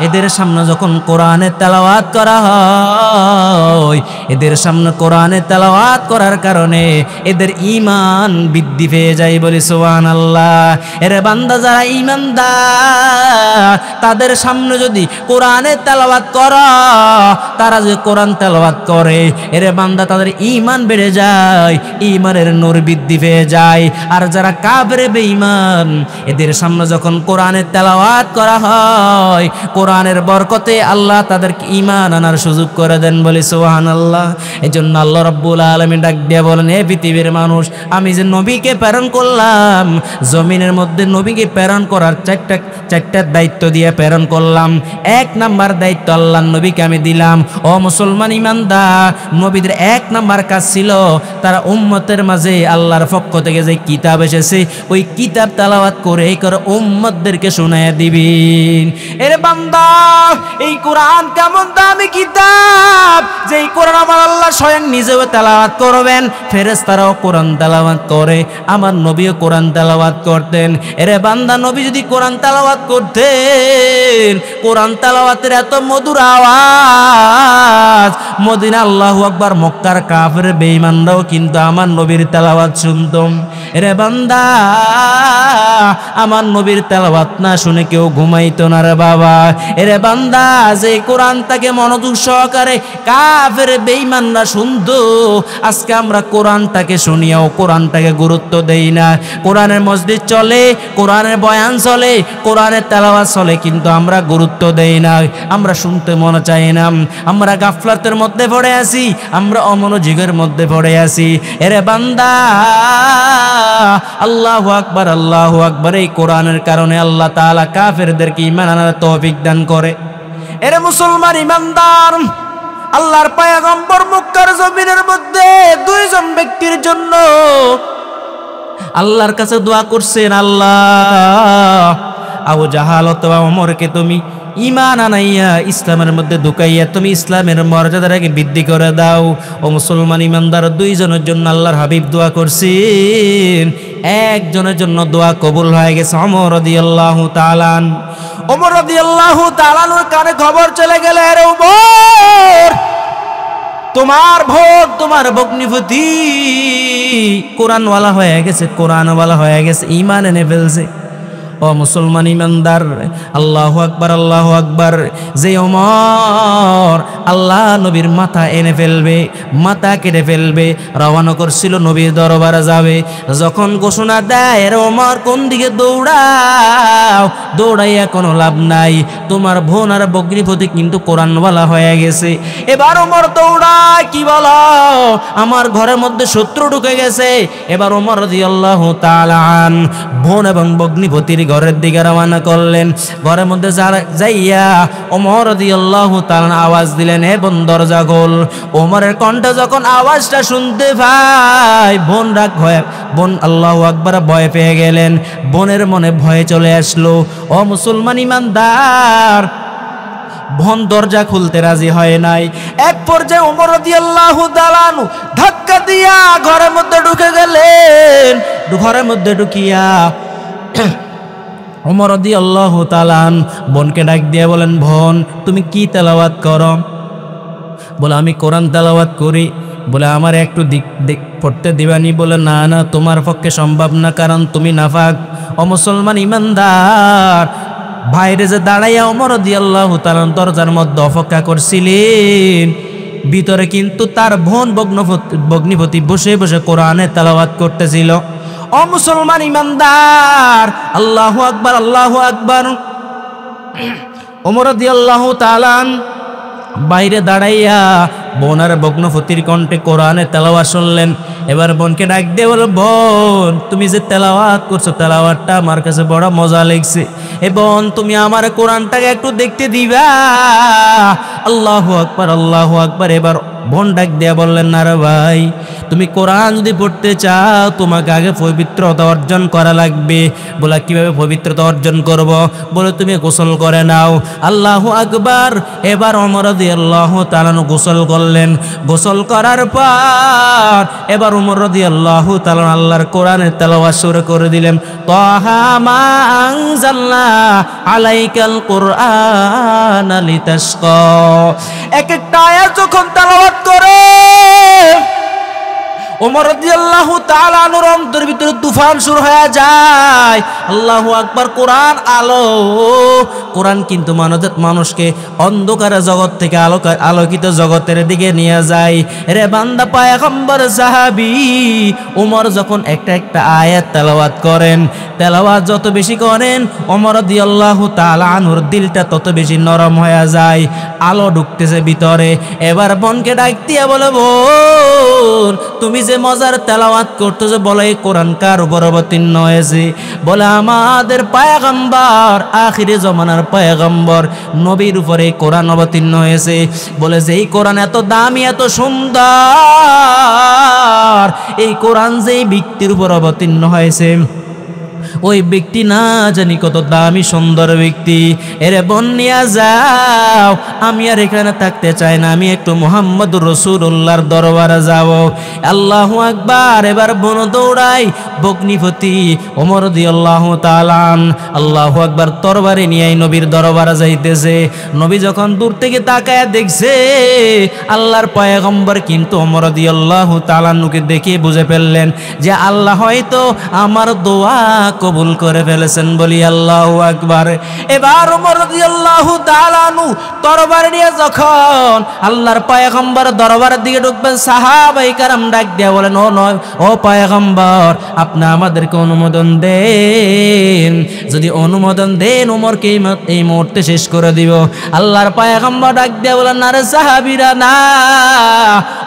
এদের সামনে যখন কোরআনের তেলাওয়াত করা হয়, এদের সামনে কোরআনের তেলাওয়াত করার কারণে এদের ঈমান বৃদ্ধি পেয়ে যায়। বলি সুবহানাল্লাহ। এর বান্দা যারা ঈমানদার, তাদের সামনে যদি কোরআনের তেলাওয়াত করা, তারা যে কোরআন তেলাওয়াত করে, এর বান্দা তাদের ঈমান বেড়ে যায়, ঈমানের নূর বৃদ্ধি পেয়ে যায়। আর যারা কাফের বেঈমান, এদের সামনে যখন কোরআনের তেলাওয়াত করা হয়, কোরআনের বরকতে আল্লাহ তাদেরকে ঈমান আনার সুযোগ করে দেন। বলি সুবহানাল্লাহ। এজন্য আল্লাহ রাব্বুল আলামিন ডাক দিয়ে বলেন, হে পৃথিবীর মানুষ, আমি যে নবীকে প্রেরণ করলাম, জমিনের মধ্যে নবীকে প্রেরণ করার চারটা দায়িত্ব দিয়ে প্রেরণ করলাম। 1 নাম্বার দায়িত্ব আল্লাহর নবীকে আমি দিলাম। ও মুসলমান ঈমানদার, নবীদের 1 নাম্বার কাজ ছিল তারা উম্মতের মাঝে আল্লাহর পক্ষ থেকে যে কিতাব এসেছে, ওই কিতাব তেলাওয়াত করে উম্মতদেরকে শোনায়া দিবেন। এর বান্দা, এই কোরআন কেমন দামি কিতাব, যে এই কোরআন আমার আল্লাহ স্বয়ং নিজেও তেলাওয়াত করবেন, ফেরেশতারাও কোরআন তেলাওয়াত করে, আমার নবীও কোরআন তেলাওয়াত করতেন। এরে বান্দা, নবী যদি কোরআন তেলাওয়াত করতেন, কোরআন তেলাওয়াতের এত মধুর আওয়াজ, মদিনা আল্লাহু আকবার, মক্কার কাফের বেঈমানরাও কিন্তু আমার নবীর তেলাওয়াত শুনতম। এরে বান্দা, আমার নবীর তেলাওয়াত না শুনে কেউ ঘুমাইতো না রে বাবা। এরে বান্দা, যে কোরআনটাকে মনোযোগ সহকারে কাফের বেঈমানরা শুনতো, আজকে আমরা কোরআনটাকে শুনিয়াও কোরআনটাকে গুরুত্ব দেই না। কোরআনের মসজিদ চলে, কোরআনের বয়ান চলে, কোরআনের তেলাওয়াত চলে, কিন্তু আমরা গুরুত্ব দেই না, আমরা শুনতে মনে চাই না। আমরা গাফলাতের মধ্যে পড়ে আছি, আমরা অমনোযোগের মধ্যে পড়ে আছি। এরে বান্দা, আল্লাহু আকবার, আল্লাহু আকবার। এই কোরআনের কারণে আল্লাহ তাআলা কাফেরদেরকে ঈমান আনার তৌফিক দান করে। এরে মুসলমান ঈমানদার, আল্লাহর পয়গম্বর মক্কার জমিনের মধ্যে 2 জন ব্যক্তির জন্য আল্লাহর কাছে দোয়া করছেন, আল্লাহ, আবু জাহাল অথবা ওমরকে তুমি ঈমান আনাইয়া ইসলামের মধ্যে ঢুকাইয়া তুমি ইসলামের মর্যাদাটাকে বৃদ্ধি করে দাও। ও মুসলমান ঈমানদার, 2 জনের জন্য আল্লাহর হাবিব দোয়া করছেন, একজনের জন্য দোয়া কবুল হয়ে গেছে, ওমর রাদিয়াল্লাহু তাআলা। ওমর রাদিয়াল্লাহু তাআলার কানে খবর চলে গেল, আরে ওমর, তোমার ভোট, তোমার ভগ্নিপতি কোরআনওয়ালা হয়ে গেছে, কোরআনওয়ালা হয়ে গেছে, ঈমান এনে ফেলছে। ও মুসলমান ঈমানদার, আল্লাহু আকবার, আল্লাহু আকবার। যে ওমর আল্লাহ নবীর মাথা এনে ফেলবে, মাথা কেটে ফেলবে, রওনা করছিল নবীর দরবারে যাবে, যখন ঘোষণা দেয়, রে ওমর কোন দিকে দৌড়াও, দৌড়াইয়া কোনো লাভ নাই, তোমার বোন আর ভগ্নিপতি কিন্তু কোরআনওয়ালা হয়ে গেছে। এবার ওমর দৌড়ায়, কি বলো, আমার ঘরের মধ্যে শত্রু ঢুকে গেছে। এবার ওমর রাদিয়াল্লাহু তাআলা আন বোন এবং ভগ্নিপতির ঘরের দিকে রওনা করলেন। ঘরের মধ্যে যাইয়া ওমর রাদিয়াল্লাহু তাআলা আওয়াজ দিলেন, হে বোন দরজা খোল। ওমরের কণ্ঠে যখন আওয়াজটা শুনতে পায়, বোন রাগ হয়ে, বোন আল্লাহু আকবার ভয় পেয়ে গেলেন, বোনের মনে ভয় চলে আসলো। ও মুসলমান ঈমানদার, বোন দরজা খুলতে রাজি হয় নাই। এক পর্যায়ে ওমর রাদিয়াল্লাহু তাআলা ধাক্কা দিয়া ঘরের মধ্যে ঢুকে গেলেন। ঘরের মধ্যে ঢুকিয়া ওমর রাদিয়াল্লাহু তাআলা বোনকে ডাক দিয়ে বলেন, বোন তুমি কি তেলাওয়াত করো? বলে, আমি কোরআন তেলাওয়াত করি। বলে, আমার একটু দিক পড়তে দিবানি? বলে, না না, তোমার পক্ষে সম্ভব না, কারণ তুমি নাফাক। ও মুসলমান ঈমানদার, বাইরে যে দাঁড়াইয়া ওমর রাদিয়াল্লাহু তাআলা দরজার মধ্যে অপেক্ষা করছিলেন, ভিতরে কিন্তু তার বোন ভগ্নিপতি বসে বসে কোরআনে তেলাওয়াত করতেছিল। ও মুসলমান ঈমানদার, আল্লাহু আকবার, আল্লাহু আকবার। ওমর রাদিয়াল্লাহু তাআলা বাইরে দাঁড়াইয়া বোন আর ভগ্নপতির কণ্ঠে কোরআনে তেলাওয়াত শুনলেন। এবার বোনকে ডাক দিয়ে বল, বোন তুমি যে তেলাওয়াত করছো তেলাওয়াতটা আমার কাছে বড় মজা লাগছে, এ বোন তুমি আমার কোরআনটাকে একটু দেখতে দিবা? আল্লাহু আকবার, আল্লাহু আকবার। এবার বোন ডাক দিয়া বললেন, না রে ভাই, তুমি কোরআন যদি পড়তে চাও তোমাকে আগে পবিত্রতা অর্জন করা লাগবে। বলে কিভাবে পবিত্রতা অর্জন করব? বলে তুমি গোসল করে নাও। আল্লাহু আকবার। এবার ওমর রাদিয়াল্লাহু তাআলা গোসল করলেন। গোসল করার পর এবার ওমর রাদিয়াল্লাহু তাআলা আল্লাহর কোরআনের তেলাওয়াত শুরু করে দিলেন। তাহা মা আনজালনা আলাইকাল কুরআনা লিতাশকা। এক একটা আয়াত যখন তেলাওয়াত করে ওমর রাদিয়াল্লাহু তাআলা আনহুর অন্তরের ভিতরে তুফান শুরু হয়ে যায়। আল্লাহু আকবার। কোরআন আলো। কোরআন কিন্তু মানুষকে অন্ধকার জগৎ থেকে আলোকিত জগতের দিকে নিয়ে যায়। রে বান্দা, পয়গম্বর সাহাবী ওমর যখন একটা একটা আয়াত তেলাওয়াত করেন, তেলাওয়াত যত বেশি করেন ওমর রাদিয়াল্লাহু তাআলা আনহুর দিলটা তত বেশি নরম হয়ে যায়, আলো ঢুকতেছে ভিতরে। এবার বোনকে ডাক দিয়ে বলে, বোন তুমি যে মজার তেলাওয়াত করতেছো, বলে এই কোরআন কার উপর অবতীর্ণ হয়েছে? বলে আমাদের পয়গম্বর, আখিরে জমানার পয়গম্বর নবীর উপরে কোরআন অবতীর্ণ হয়েছে। বলে যে এই কোরআন এত দামি এত সুন্দর, এই কোরআন যে ব্যক্তির উপর অবতীর্ণ হয়েছে ওই ব্যক্তি না জানি কত দামি সুন্দর ব্যক্তি। এরে বোন নিয়া যাও, আমি আর এখানে থাকতে চাই না, আমি একটু মুহাম্মদুর রাসূলুল্লাহর দরবারে যাব। আল্লাহু আকবার। এবার বোন দৌড়াই ভগ্নিপতি ওমর রাদিয়াল্লাহু তাআলা আল্লাহু আকবার তরবারি নিয়ে নবীর দরবারে যাইতেছে। নবী যখন দূর থেকে তাকায় দেখছে আল্লাহর পয়গম্বর, কিন্তু ওমর রাদিয়াল্লাহু তাআলা নুকে দেখে বুঝে ফেললেন যে আল্লাহ হয়তো আমার দোয়া কবুল করে ফেলেছেন। বলি আল্লাহু আকবার। এবার ওমর রাদিয়াল্লাহু তাআলা আনহু তরবারি নিয়ে যখন আল্লাহর পয়গম্বর দরবারের দিকে ঢুকবেন, সাহাবায়ে কেরাম ডাক দিয়ে বলেন, ও পয়গম্বর, আপনি আমাদেরকে অনুমোদন দেন। যদি অনুমোদন দেন ওমরকে এই মুহূর্তে শেষ করে দিব। আল্লাহর পয়গম্বর ডাক দিয়ে বলেন, না রে সাহাবীরা, না,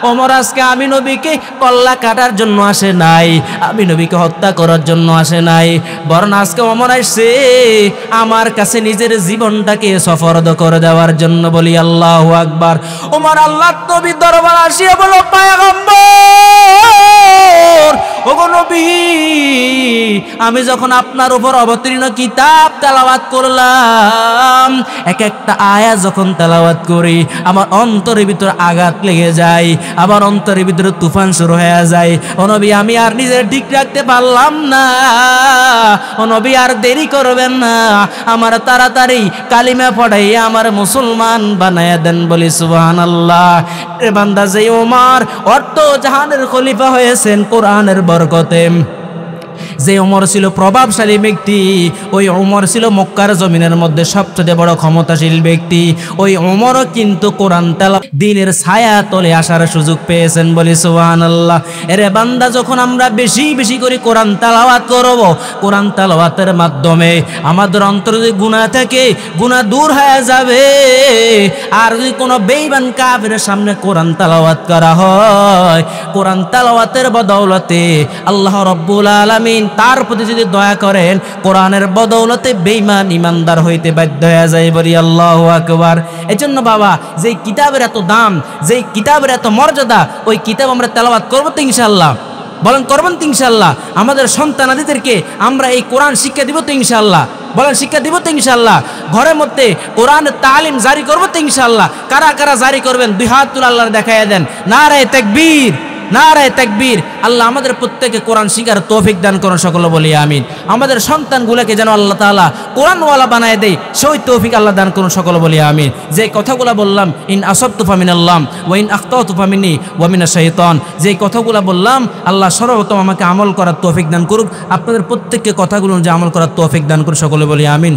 ওমর আজকে আমি নবীকে কল্লা কাটার জন্য আসে নাই, আমি নবীকে হত্যা করার জন্য আসে নাই, বরং আজকে ওমর আসছে আমার কাছে নিজের জীবনটাকে সফরদ করে দেওয়ার জন্য। বলি আল্লাহু আকবার। ওমর আল্লাহর নবীর দরবারে আসিয়া বলল, পয়গম্বর, ওগো নবী, আমি যখন আপনার উপর অবতীর্ণ কিতাব তেলাওয়াত করলাম, এক একটা আয়াত যখন তেলাওয়াত করি আমার অন্তরের ভিতরে আঘাত লেগে যায়, আমার অন্তরের ভিতরে তুফান শুরু হয়ে যায়। ও নবী, আমি আর নিজের ঠিক রাখতে পারলাম না। ও নবী, আর দেরি করবেন না, আমার তাড়াতাড়ি কালিমা পড়াইয়া আমার মুসলমান বানায়া দেন। বলি সুবহানাল্লাহ। এ বান্দা, যে ওমর অর্থ জাহানের খলিফা হয়েছেন কোরআনের বরকতে, যে ওমর ছিল প্রভাবশালী ব্যক্তি, ওই ওমর ছিল মক্কার জমিনের মধ্যে সবচেয়ে বড় ক্ষমতাশীল ব্যক্তি। ওই ওমরও কিন্তু কোরআন তেলাওয়াত দ্বীনের ছায়া তলে আসার সুযোগ পেয়েছেন। বলি সুবহানাল্লাহ। এরে বান্দা, যখন আমরা বেশি বেশি করে কোরআন তেলাওয়াত করব, কোরআন তেলাওয়াতের মাধ্যমে আমাদের অন্তরে যদি গুনাহ থাকে গুনাহ দূর হয়ে যাবে। আর যদি কোনো বেঈমান কাফিরের সামনে কোরআন তেলাওয়াত করা হয়, কোরআন তেলাওয়াতের বদৌলতে আল্লাহ রাব্বুল আলামিন তার প্রতি যদি দয়া করেন, কোরআনের বদৌলতে বেঈমান ইমানদার হইতে বাধ্য হয়ে যায়। বলি আল্লাহু আকবার। এজন্য বাবা, যেই কিতাবের এত দাম, যেই কিতাবের এত মর্যাদা, ওই কিতাব আমরা তেলাওয়াত করব তো ইনশাআল্লাহ? বলেন করবেন তো ইনশাআল্লাহ? আমাদের সন্তানাদিদেরকে আমরা এই কোরআন শিক্ষা দিব তো ইনশাআল্লাহ? বলেন শিক্ষা দিব তো ইনশাআল্লাহ? ঘরের মধ্যে কোরআনের তালিম জারি করব তো ইনশাআল্লাহ? কারা কারা জারি করবেন দুই হাত তুলে আল্লাহর দেখাইয়া দেন। নারায়ে তাকবীর, নারায়ে তাকবীর। আল্লাহ আমাদের প্রত্যেককে কোরআন শিখার তৌফিক দান করুন, সকলে বলি আমিন। আমাদের সন্তানগুলোকে যেন আল্লাহ তাআলা কোরআনওয়ালা বানায় দেয়, সেই তৌফিক আল্লাহ দান করুন, সকলে বলি আমিন। যে কথাগুলো বললাম, ইন আসাবতু ফামিনাল্লাহ ওয়া ইন আখতাতু ফামিন্নী ওয়া মিনাশ শাইতান, যে কথাগুলো বললাম আল্লাহ সর্বপ্রথম আমাকে আমল করার তৌফিক দান করুক, আপনাদের প্রত্যেককে কথাগুলো যে আমল করার তৌফিক দান করুন, সকলে বলি আমিন।